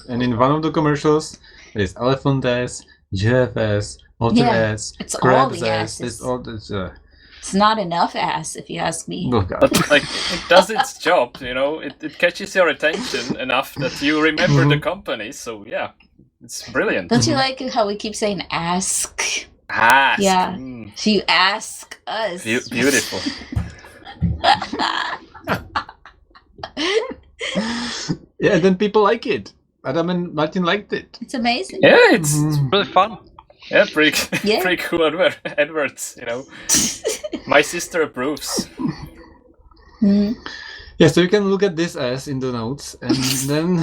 And in one of the commercials, there's elephant ass, giraffe ass, otter ass, it's all crab's the ass. asses. It's all this. It's not enough ass if you ask me. Oh god. but like it does its job, you know. It catches your attention enough that you remember the company. So yeah, it's brilliant. Don't you like how we keep saying ask? Ask. Yeah. Mm, So you ask us. beautiful. Yeah, and then people like it. Adam and Martin liked it. It's amazing. Yeah, it's Really fun. yeah pretty Yeah. pretty cool adverts, you know. My sister approves. Mhm. Yeah, so you can look at this ass in the notes, and then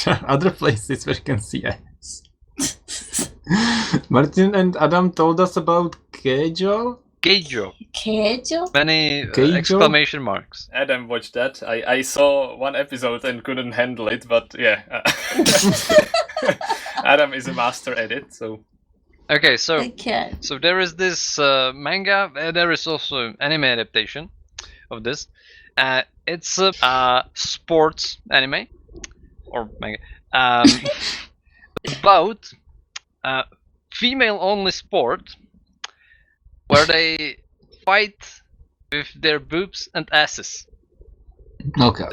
there are other places where you can see ass. Martin and Adam told us about Keijo. Keijo. Keijo? Many Keijo? exclamation marks. Adam watched that. I saw one episode and couldn't handle it, but yeah. Adam is a master at it, so Okay, so I can't. so there is this manga. There is also anime adaptation of this. It's a sports anime or manga about female-only sport where they fight with their boobs and asses. Okay,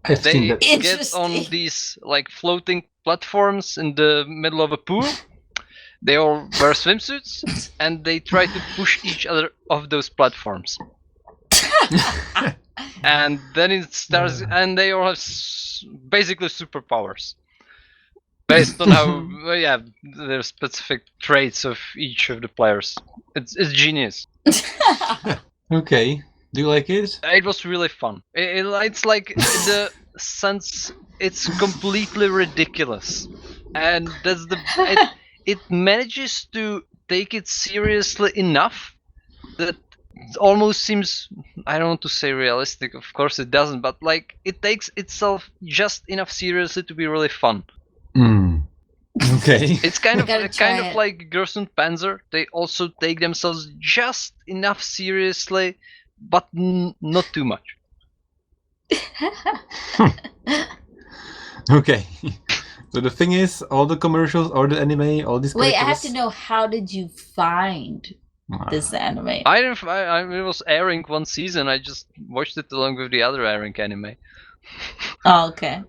I've seen They that. get on Interesting. these like floating platforms in the middle of a pool. They all wear swimsuits and they try to push each other off those platforms. And then it starts, and they all have basically superpowers based on how, well, yeah, their specific traits of each of the players. It's genius. Okay, do you like it? It was really fun. It's like the sense it's completely ridiculous, and that's the it manages to take it seriously enough that it almost seems, I don't want to say realistic, of course it doesn't, but like it takes itself just enough seriously to be really fun. Okay. It's kind of gotta try it. like Gerson Panzer. They also take themselves just enough seriously, but not too much. Okay. So the thing is, all the commercials, all the anime, all these Wait, characters... I have to know, how did you find this anime? It was airing one season. I just watched it along with the other airing anime. Oh, okay.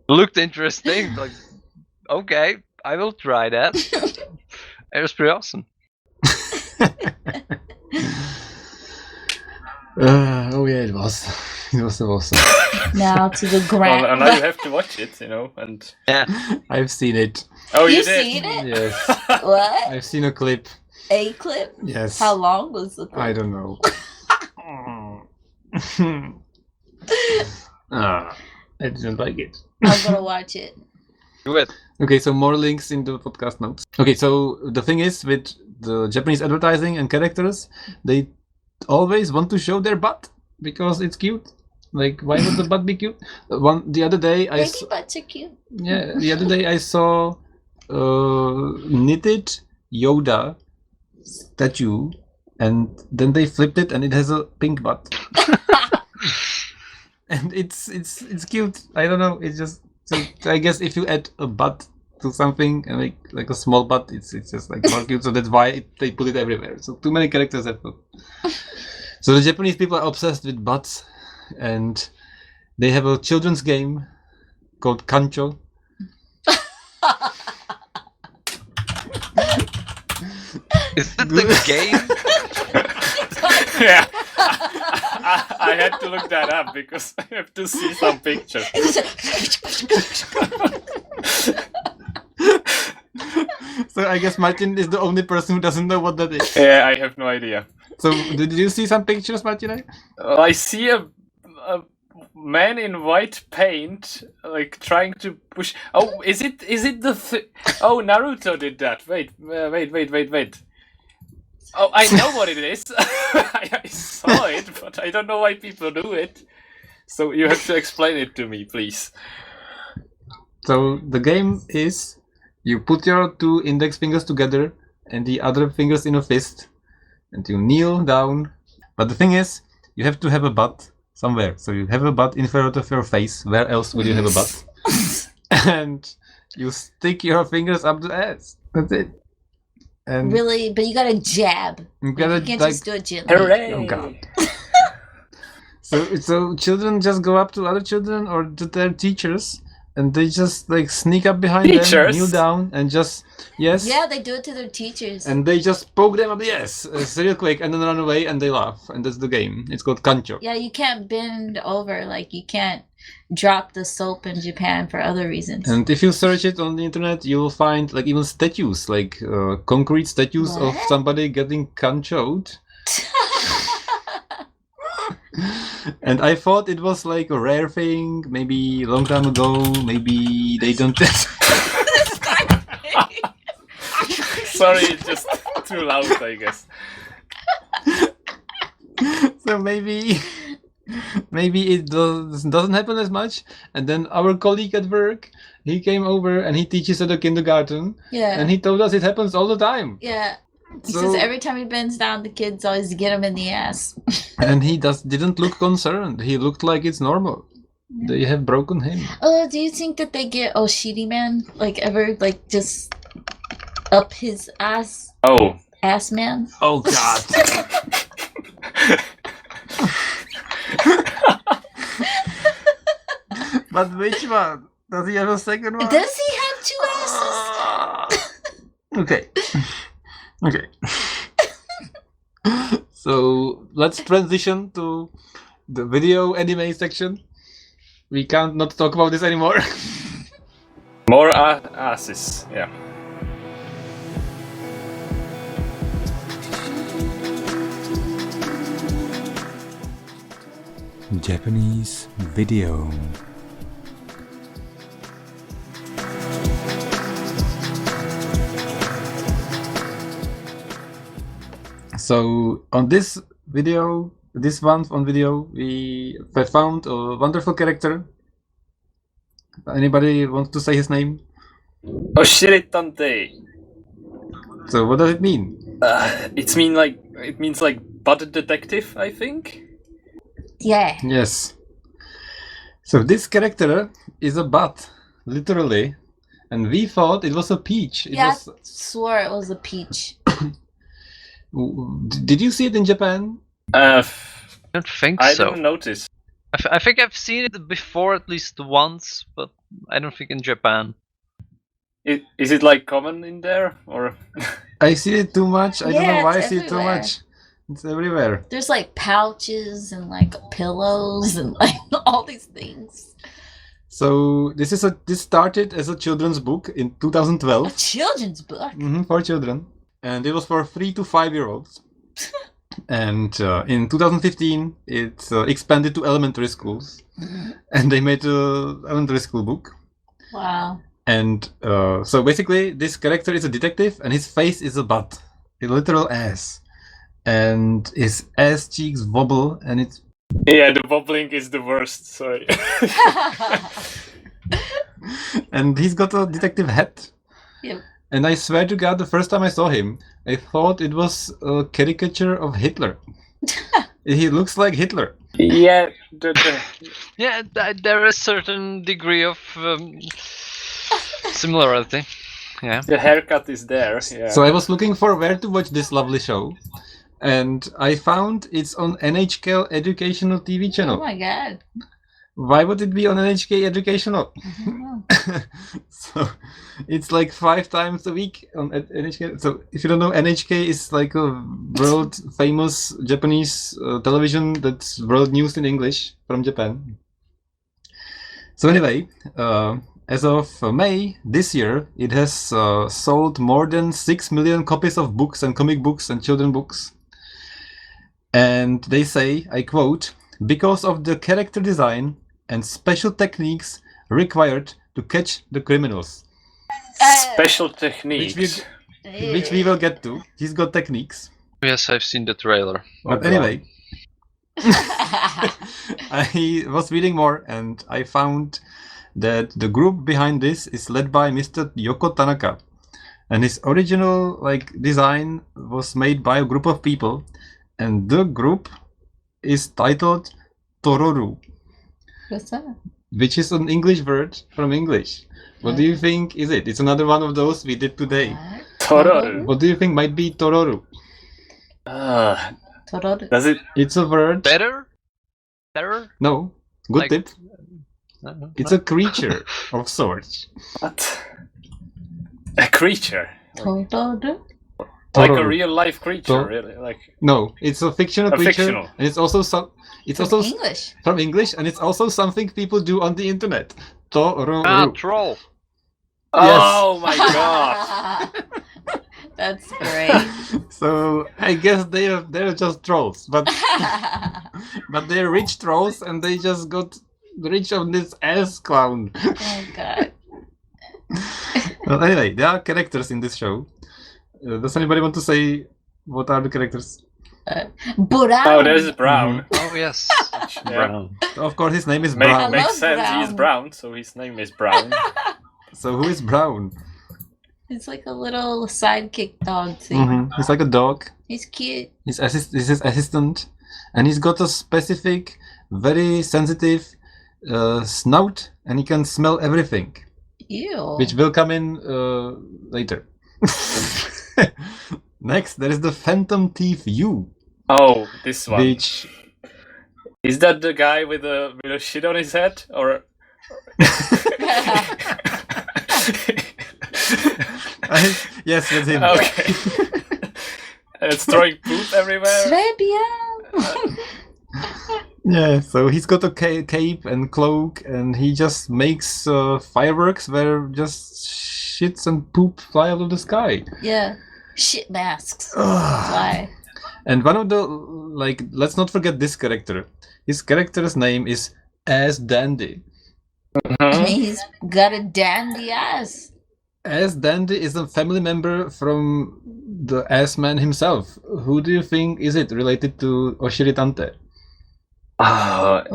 Looked interesting. Like, okay, I will try that. It was pretty awesome. Oh yeah, it was. It was awesome. Now to the grand. Well, now you have to watch it, and Yeah. I've seen it. oh, you You've did. seen it? Yes. What? I've seen a clip. A clip? Yes. How long was the clip? I don't know. I didn't like it. I'm gonna watch it. Do it. Okay, so more links in the podcast notes. Okay, so the thing is, with the Japanese advertising and characters, they always want to show their butt because it's cute. Like, why would the butt be cute? The other day Baby butts are cute. Yeah, the other day I saw knitted Yoda statue, and then they flipped it, and it has a pink butt. And it's cute. I don't know. It's just, so I guess if you add a butt to something and make like a small butt, it's just like more cute. So that's why they put it everywhere. So too many characters have to. So the Japanese people are obsessed with butts, and they have a children's game called kancho. Is that the game? Yeah. I had to look that up because I have to see some pictures. So I guess Martin is the only person who doesn't know what that is. Yeah, I have no idea. So did you see some pictures, Martin? I see a man in white paint, like trying to push. Oh, is it the? Oh, Naruto did that. Wait. Oh, I know what it is. I saw it, but I don't know why people do it. So you have to explain it to me, please. So the game is, you put your 2 index fingers together and the other fingers in a fist, and you kneel down. But the thing is, you have to have a butt somewhere. So you have a butt in front of your face. Where else would you have a butt? And you stick your fingers up the ass. That's it. And Really? But you gotta jab. you You can't just do it gently. Hooray! Oh god. So children just go up to other children or to their teachers, and they just like sneak up behind them, Teachers? kneel down, and just yes. Yeah, they do it to their teachers. And they just poke them up the ass real quick, and then run away, and they laugh, and that's the game. It's called kancho. Yeah, you can't bend over. Like, you can't drop the soap in Japan for other reasons. And if you search it on the internet, you will find like even statues, like concrete statues of What? somebody getting kanchoed. And I thought it was like a rare thing, maybe a long time ago, maybe they don't. Sorry, it's just too loud, I guess. So maybe it doesn't happen as much. And then our colleague at work, he came over and he teaches at a kindergarten, Yeah. and he told us it happens all the time. Yeah. He So- says every time he bends down, the kids always get him in the ass. And he didn't look concerned. He looked like it's normal. They have broken him. Do you think that they get Oshiri man, like, ever, like, just up his ass man? Oh God. But which one? Does he have a second one? Does he have 2 asses? Okay. Okay. So let's transition to the video anime section. We can't not talk about this anymore. More asses, yeah. Japanese video. So on this video, we found a wonderful character. Anybody want to say his name? Oshiri Tantei. So what does it mean? It means like butt detective, I think. Yeah. Yes. So this character is a butt, literally, and we thought it was a peach. I swore it was a peach. Did you see it in Japan? I don't think I so. didn't notice. I think I've seen it before at least once, but I don't think in Japan. Is it like common in there, or? I see it too much. I don't know why I it's see it too everywhere. much. It's everywhere. There's like pouches and like pillows and like all these things. So this started as a children's book in 2012. A children's book. For children, and it was for 3 to 5 year olds. And in 2015, it expanded to elementary schools, and they made an elementary school book. Wow. And so basically, this character is a detective, and his face is a butt, a literal ass, and his ass cheeks wobble, and it's. Yeah, the wobbling is the worst. Sorry. And he's got a detective hat. Yep. And I swear to God, the first time I saw him, I thought it was a caricature of Hitler. He looks like Hitler. Yeah. Yeah, there is a certain degree of similarity. Yeah. The haircut is there. Yeah. So I was looking for where to watch this lovely show, and I found it's on NHK Educational TV channel. Oh my god. Why would it be on NHK Educational? I don't know. So it's like 5 times a week on NHK. So if you don't know, NHK is like a world famous Japanese television that's world news in English from Japan. So anyway, as of May this year, it has sold more than 6 million copies of books and comic books and children books. And they say, I quote, because of the character design and special techniques required to catch the criminals. Special techniques. Which we will get to. He's got techniques. Yes, I've seen the trailer. But anyway, I was reading more and I found that the group behind this is led by Mr. Yoko Tanaka. And his original design was made by a group of people. And the group is titled Tororu. What's that? Which is an English word from English. What do you think is it? It's another one of those we did today. Tororu. What do you think might be Tororu? Tororu. Does it? It's a word. Better? No. Good Like- tip. It's a creature of sorts. What? A creature? Tororu. Like a Tororu. real life creature, Tor- really? Like No, it's a fictional A creature, fictional. and it's also English. from English, and it's also something people do on the internet. Tororu. Troll. Oh my god! That's great. So I guess they're just trolls, but they're rich trolls, and they just got rich on this ass clown. Oh god. Well, anyway, there are characters in this show. Does anybody want to say what are the characters? Brown. Oh, there's Brown. Oh yes. Yeah. Brown. Of course, his name is Makes Brown. love sense. He is Brown. brown, so his name is Brown. So who is Brown? It's like a little sidekick dog thing. He's like a dog. He's cute. He's his assistant, and he's got a specific, very sensitive snout, and he can smell everything, Ew. which will come in later. Next, there is the Phantom Thief U, Oh, this one. which Is that the guy with a shit on his head, or? yes, that's him. Okay. And it's throwing poop everywhere. Trebia. Yeah, so he's got a cape and cloak, and he just makes fireworks where just shits and poop fly out of the sky. Yeah. Shit masks. Ugh. Fly. And one of the, let's not forget this character. His character's name is Ass Dandy. I mean, he's got a dandy ass. Ass Dandy is a family member from the Ass Man himself. Who do you think is it related to Oshiri Tantei?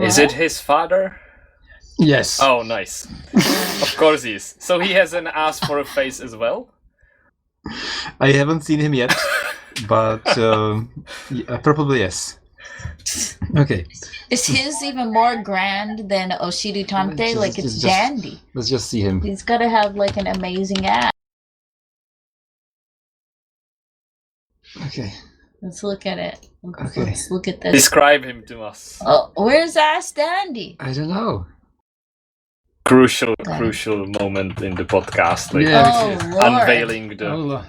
Is it his father? Yes. Oh, nice. Of course he is. So he has an ass for a face as well? I haven't seen him yet, but yeah, probably yes. Okay. Is his even more grand than Oshiri Tantei? Like it's dandy. Let's just see him. He's gotta have like an amazing ass. Okay. Let's look at it. Okay. Let's look at this. Describe him to us. Oh, where's Ass Dandy? I don't know. Crucial moment in the podcast. Like Lord. unveiling the Lord.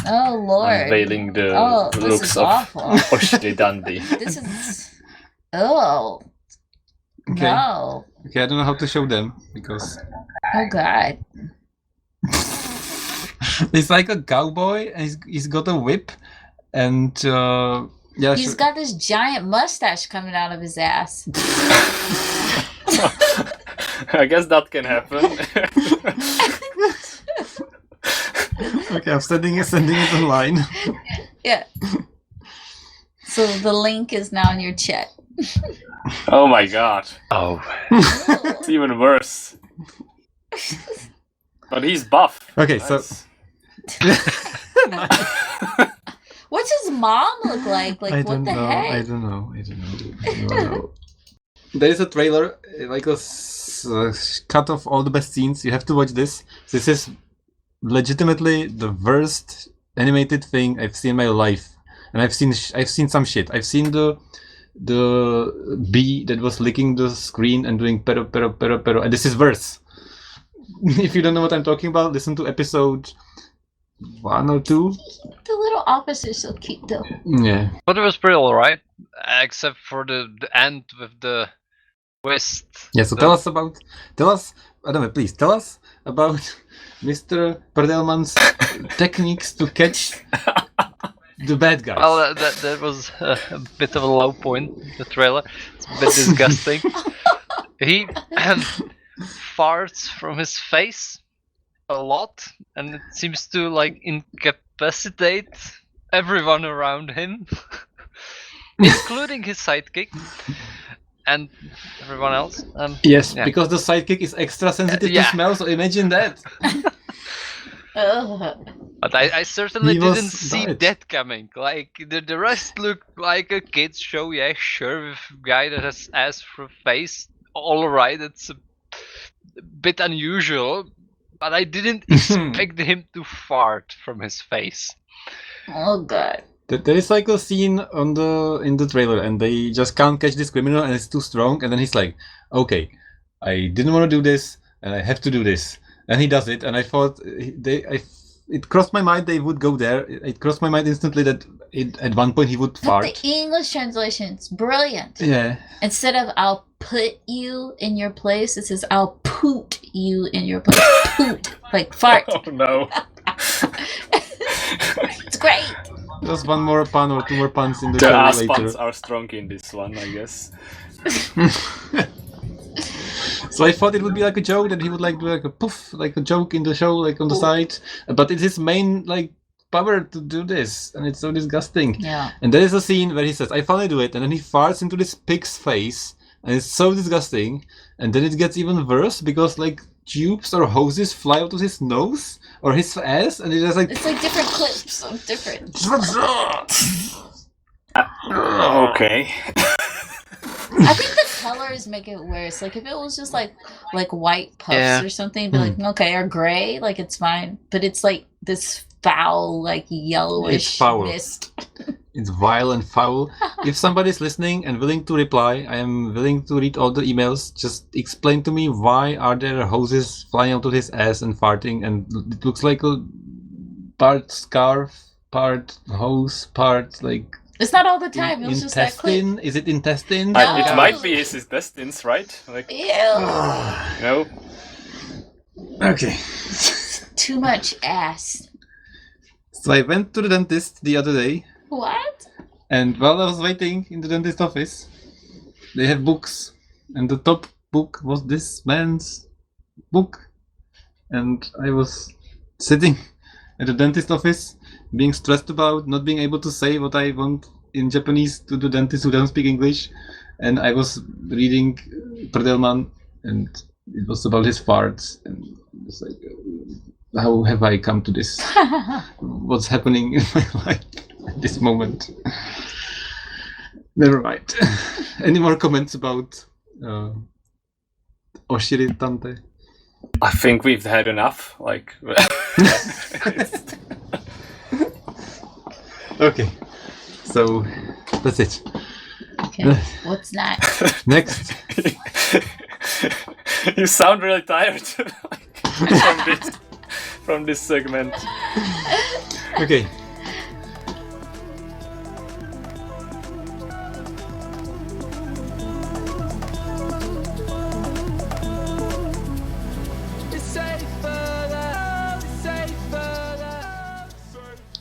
unveiling the This looks is of awful. Oshiri Dandy. This is okay. No. Okay, I don't know how to show them because Oh God. he's like a cowboy and he's got a whip and yeah. He's got this giant mustache coming out of his ass. I guess that can happen. Okay, I'm sending it online. Yeah. So the link is now in your chat. Oh my god. Oh. It's even worse. But he's buff. Okay, Nice. What's his mom look like? Like what the heck? I don't know. There is a trailer, like a cut of all the best scenes. You have to watch this. This is legitimately the worst animated thing I've seen in my life, and I've seen some shit. I've seen the bee that was licking the screen and doing pero pero pero pero, and this is worse. If you don't know what I'm talking about, listen to episode 1 or 2. The little officer's so cute though. Yeah. But it was pretty alright, except for the end with the twist. Yeah, so tell us, Adam, please tell us about Mr. Prdelman's techniques to catch the bad guys. Well, that was a bit of a low point, the trailer. It's a bit disgusting. He farts from his face a lot, and it seems to like incapacitate everyone around him, including his sidekick and everyone else. Yes, yeah. because the sidekick is extra sensitive yeah. to smell, so imagine that. But I certainly He was didn't see died. that coming. Like the rest looked like a kids show. Yeah, sure, with a guy that has ass for a face. All right, it's a bit unusual, but I didn't expect him to fart from his face. Oh God. There is like a scene in the trailer, and they just can't catch this criminal, and it's too strong. And then he's like, "Okay, I didn't want to do this, and I have to do this." And he does it, and I thought it crossed my mind they would go there. It crossed my mind instantly that at one point he would fart. But the English translation's brilliant. Yeah. Instead of "I'll put you in your place," it says "I'll poot you in your place." Poot, like fart. Oh no. It's great. Just one more pun or 2 more puns in the The show ass later. puns are strong in this one, I guess. So I thought it would be like a joke that he would like do like a poof, like a joke in the show, like on the side. But it's his main like power to do this, and it's so disgusting. Yeah. And there is a scene where he says, "I finally do it," and then he farts into this pig's face, and it's so disgusting. And then it gets even worse because like tubes or hoses fly out of his nose or his ass, and it's just like It's like different clips of different. Okay. I think the colors make it worse. Like if it was just like white puffs Yeah. or something, be like okay, or gray, like it's fine. But it's like this foul, like yellowish It's foul. mist. It's vile and foul. If somebody's listening and willing to reply, I am willing to read all the emails. Just explain to me why are there hoses flying out of his ass and farting, and it looks like a part scarf, part hose, part like It's not all the time. It was just that clip. intestine. Is it intestine? No. It might be his destines, right? Like, Ew. you know? Okay. Too much ass. So I went to the dentist the other day, What? and while I was waiting in the dentist office, they have books, and the top book was this man's book, and I was sitting at the dentist office, being stressed about not being able to say what I want in Japanese to the dentist who doesn't speak English, and I was reading Prdelman, and it was about his farts, and it was like, how have I come to this? What's happening in my life at this moment? Never mind. Any more comments about Oshiri Tantei? I think we've had enough. Like, okay, so that's it. Okay, what's next? Next, you sound really tired from this segment. okay.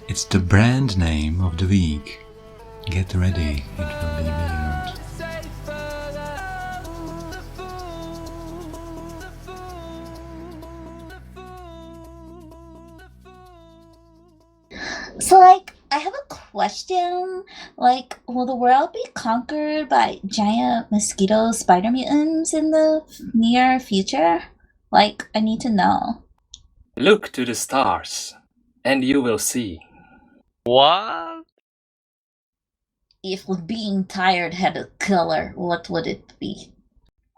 It's the brand name of the week. Get ready, it will be weird. So, like, I have a question. Like, will the world be conquered by giant mosquito spider mutants in the near future? Like, I need to know. Look to the stars, and you will see. What? If being tired had a color, what would it be?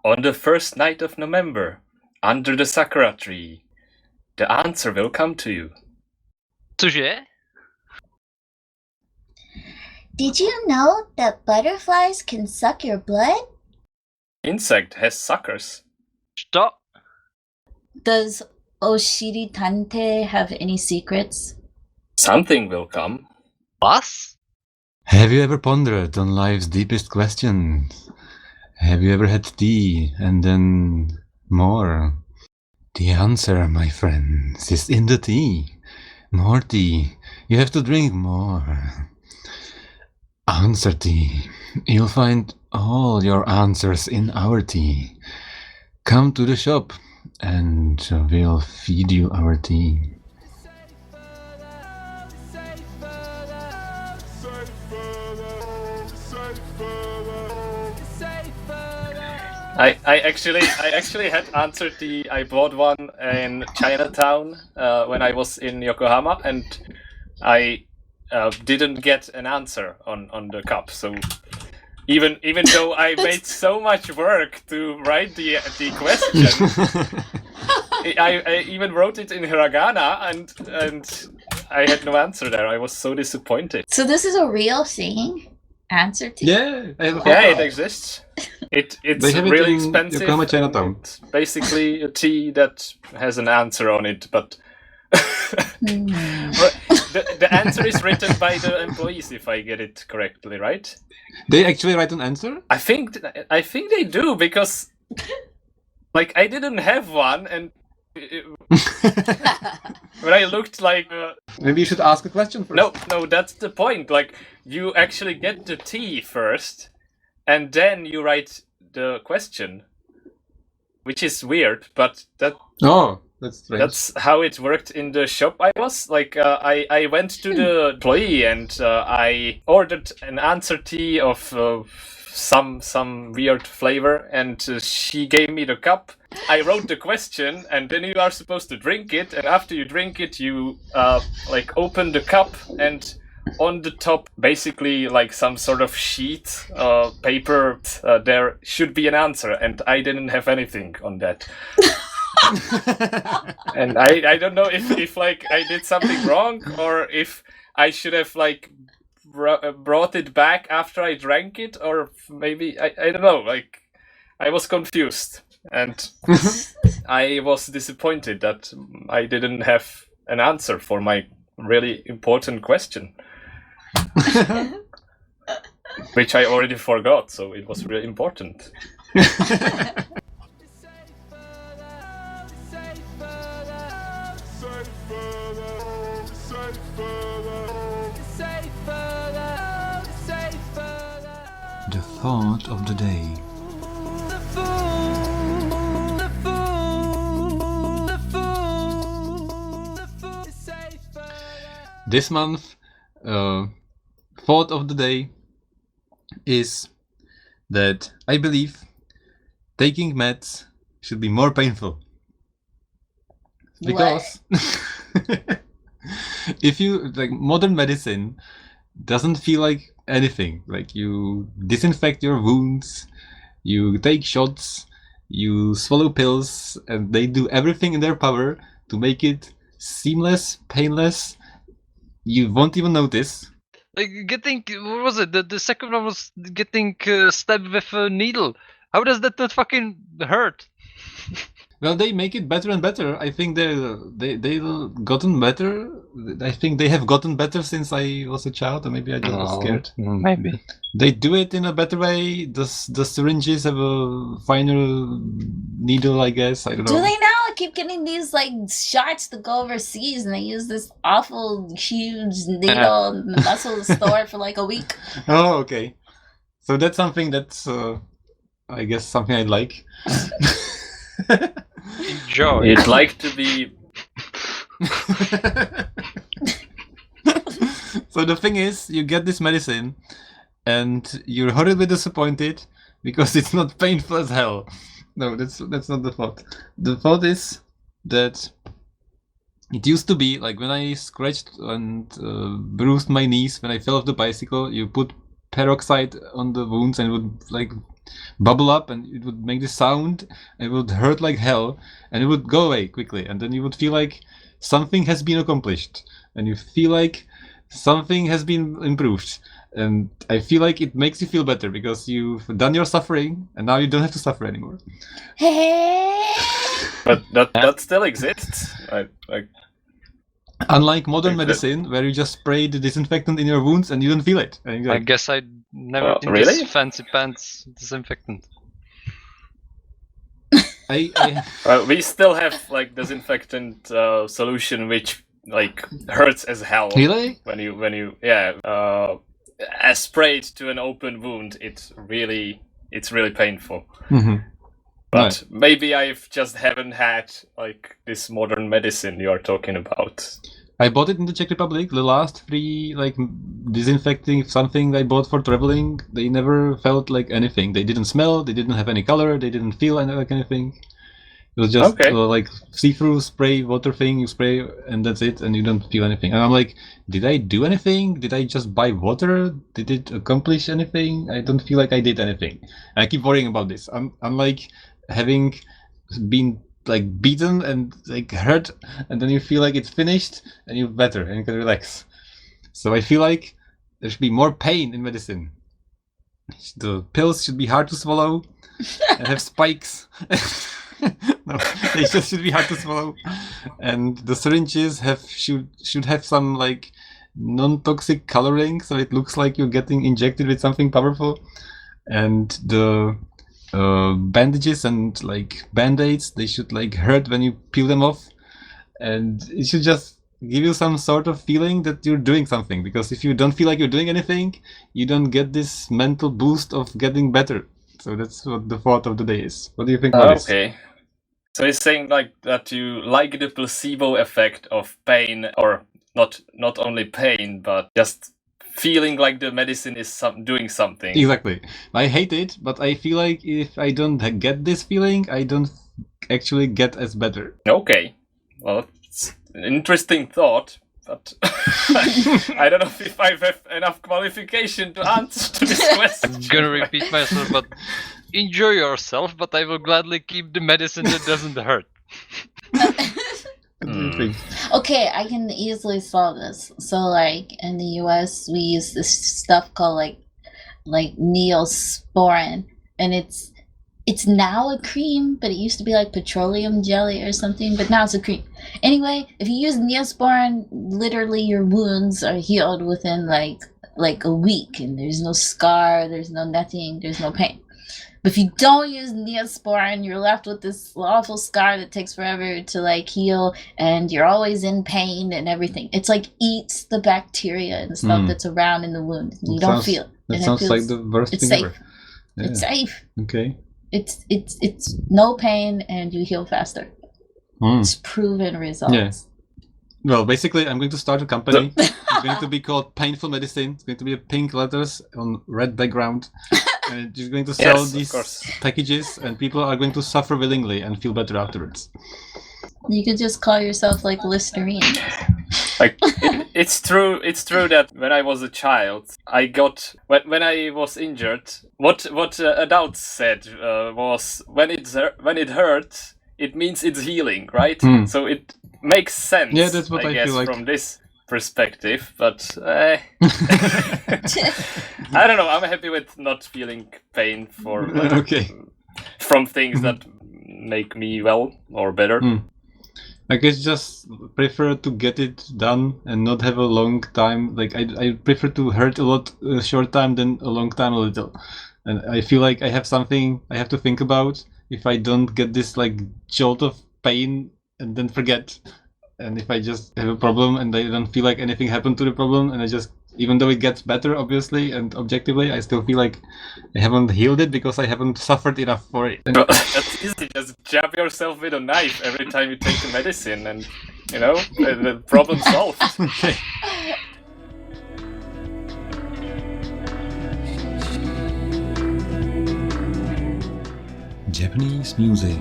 On the first night of November, under the sakura tree, the answer will come to you. Sushi? Did you know that butterflies can suck your blood? Insect has suckers. Stop. Does Oshiri Tantei have any secrets? Something will come. Was? Have you ever pondered on life's deepest questions? Have you ever had tea and then more? The answer, my friends, is in the tea. More tea. You have to drink more. Answer tea. You'll find all your answers in our tea. Come to the shop and we'll feed you our tea. I actually had answered I bought one in Chinatown when I was in Yokohama, and I didn't get an answer on the cup. So even though I made so much work to write the question, I even wrote it in hiragana, and I had no answer there. I was so disappointed. So this is a real thing? Answer to? Yeah, it exists. It's They have it really in expensive. Yokohama Chinatown. It's basically a tea that has an answer on it, but the answer is written by the employees, if I get it correctly, right? They actually write an answer? I think they do, because like I didn't have one, and when I looked like Maybe you should ask a question first. no, that's the point. Like, you actually get the tea first, and then you write the question, which is weird, but Oh, that's strange. that's how it worked in the shop. I was like, I went to the employee and I ordered an answer tea of some weird flavor, and she gave me the cup. I wrote the question, and then you are supposed to drink it, and after you drink it, you like open the cup, and on the top, basically like some sort of sheet paper, there should be an answer, and I didn't have anything on that. And I don't know if like I did something wrong, or if I should have like brought it back after I drank it, or maybe I don't know. Like, I was confused, and I was disappointed that I didn't have an answer for my really important question, which I already forgot. So it was really important. The thought of the day. this month, thought of the day is that I believe taking meds should be more painful. Because if you like modern medicine doesn't feel like anything. Like you disinfect your wounds, you take shots, you swallow pills, and they do everything in their power to make it seamless, painless. You won't even notice. Like getting, what was it? The second one was getting stabbed with a needle. How does that not fucking hurt? Well, they make it better and better. I think they've gotten better. I think they have gotten better since I was a child, or maybe I just was scared. Maybe. They do it in a better way. The syringes have a finer needle, I guess. I don't know. Do they now? I keep getting these like shots to go overseas, and they use this awful huge needle in the muscle store for like a week. Oh, okay. So that's something that's, I guess, something I like. Enjoy. You'd like to be. So the thing is, you get this medicine, and you're horribly disappointed because it's not painful as hell. No, that's not the thought. The thought is that it used to be like when I scratched and bruised my knees when I fell off the bicycle. You put peroxide on the wounds and it would like bubble up and it would make this sound. It would hurt like hell and it would go away quickly, and then you would feel like something has been accomplished and you feel like something has been improved. And I feel like it makes you feel better because you've done your suffering and now you don't have to suffer anymore. But that still exists. Unlike modern medicine, where you just spray the disinfectant in your wounds and you don't feel it. And I guess I never seen really? this fancy pants disinfectant. We still have like disinfectant solution which like hurts as hell. Really? When you as sprayed to an open wound, it's really painful. Mm-hmm. But maybe I just haven't had like this modern medicine you are talking about. I bought it in the Czech Republic. The last 3 like disinfecting something I bought for traveling, they never felt like anything. They didn't smell, they didn't have any color, they didn't feel like anything. It was just like see-through spray water thing, you spray and that's it, and you don't feel anything. And I'm like, did I do anything? Did I just buy water? Did it accomplish anything? I don't feel like I did anything. And I keep worrying about this. I'm like having been like beaten and like hurt, and then you feel like it's finished and you're better and you can relax. So I feel like there should be more pain in medicine. The pills should be hard to swallow and have spikes. No, they just should be hard to swallow, and the syringes should have some like non-toxic coloring, so it looks like you're getting injected with something powerful. And the bandages and like band-aids, they should like hurt when you peel them off, and it should just give you some sort of feeling that you're doing something, because if you don't feel like you're doing anything, you don't get this mental boost of getting better. So that's what the thought of the day is. What do you think about this? Okay. So he's saying like that you like the placebo effect of pain, or not only pain, but just feeling like the medicine is doing something. Exactly. I hate it, but I feel like if I don't get this feeling, I don't actually get as better. Okay. Well, it's an interesting thought, but I don't know if I have enough qualification to answer to this question. I'm gonna repeat myself, but enjoy yourself, but I will gladly keep the medicine that doesn't hurt. What do you think? Okay, I can easily solve this. So like in the US we use this stuff called like Neosporin, and it's now a cream, but it used to be like petroleum jelly or something, but now it's a cream. Anyway, if you use Neosporin, literally your wounds are healed within like a week, and there's no scar, there's no nothing, there's no pain. But if you don't use Neosporin, you're left with this awful scar that takes forever to like heal, and you're always in pain and everything. It's like eats the bacteria and stuff that's around in the wound. You don't feel it. That sounds like the worst thing safe. ever. Yeah. It's safe. Okay. It's no pain and you heal faster. It's proven results. Yeah. Well, basically, I'm going to start a company. It's going to be called Painful Medicine. It's going to be pink letters on red background. And it's going to sell these packages, and people are going to suffer willingly and feel better afterwards. You could just call yourself like Listerine. Like it's true that when I was a child, I got when I was injured. What adults said was when it hurt, it means it's healing, right? So it makes sense. Yeah, that's what I guess feel like from this perspective, but I don't know. I'm happy with not feeling pain from things that make me well or better. I guess just prefer to get it done and not have a long time. Like I prefer to hurt a lot short time than a long time a little. And I feel like I have something I have to think about if I don't get this like jolt of pain and then forget. And if I just have a problem and I don't feel like anything happened to the problem, and I just, even though it gets better obviously and objectively, I still feel like I haven't healed it because I haven't suffered enough for it. That's easy. Just jab yourself with a knife every time you take the medicine, and the problem solved. Okay. Japanese music.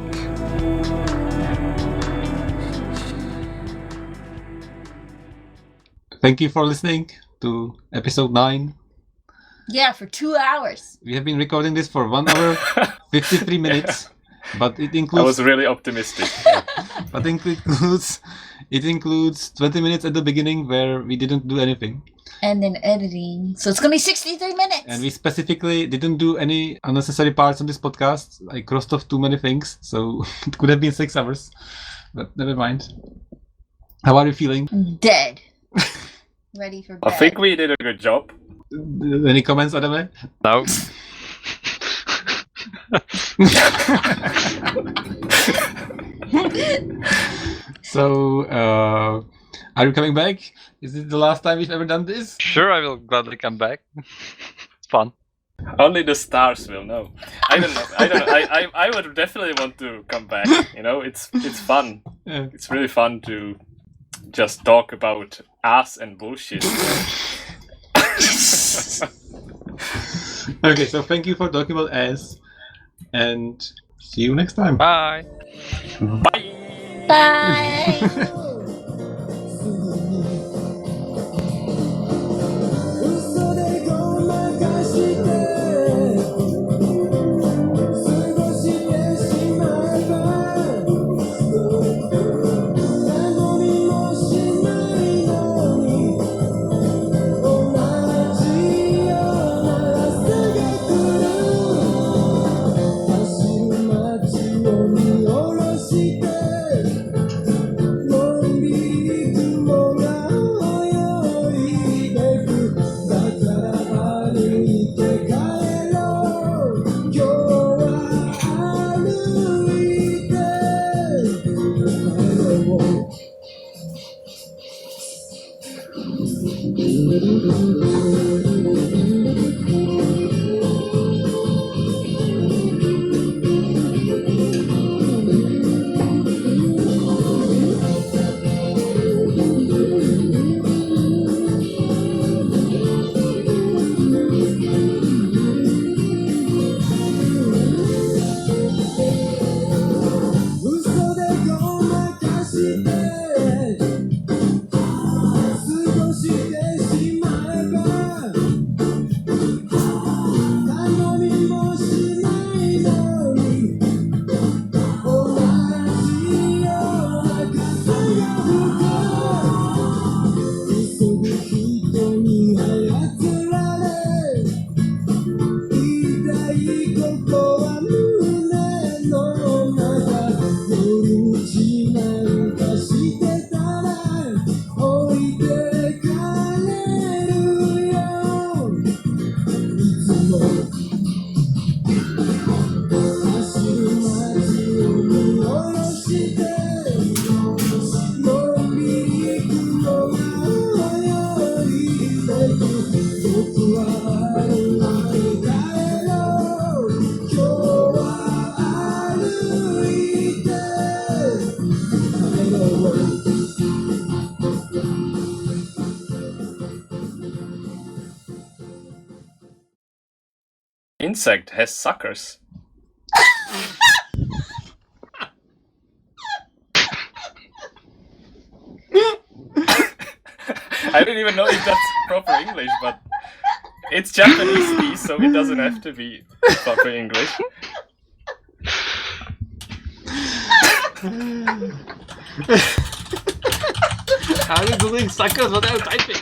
Thank you for listening to episode 9. Yeah, for 2 hours. We have been recording this for 1 hour, 53 minutes, but it includes... I was really optimistic. But it includes 20 minutes at the beginning where we didn't do anything. And then editing. So it's going to be 63 minutes. And we specifically didn't do any unnecessary parts on this podcast. I crossed off too many things, so it could have been 6 hours. But never mind. How are you feeling? Dead. Ready for bed. I think we did a good job. Any comments, Adame? No. So, are you coming back? Is it the last time we've ever done this? Sure, I will gladly come back. It's fun. Only the stars will know. I don't know. I would definitely want to come back. It's fun. Yeah. It's really fun to just talk about ass and bullshit. Okay, so thank you for talking about ass, and see you next time. Bye. Bye. Bye. 嘘でごまかして過ごしてしまえば頼みもしないのに同じような朝が来る走る街を見下ろしてのんびり雲が泳いでくだから歩いて帰ろう今日は歩いて帰ろう insect has suckers? I don't even know if that's proper English, but it's Japanese, so it doesn't have to be proper English. How are you doing suckers without typing?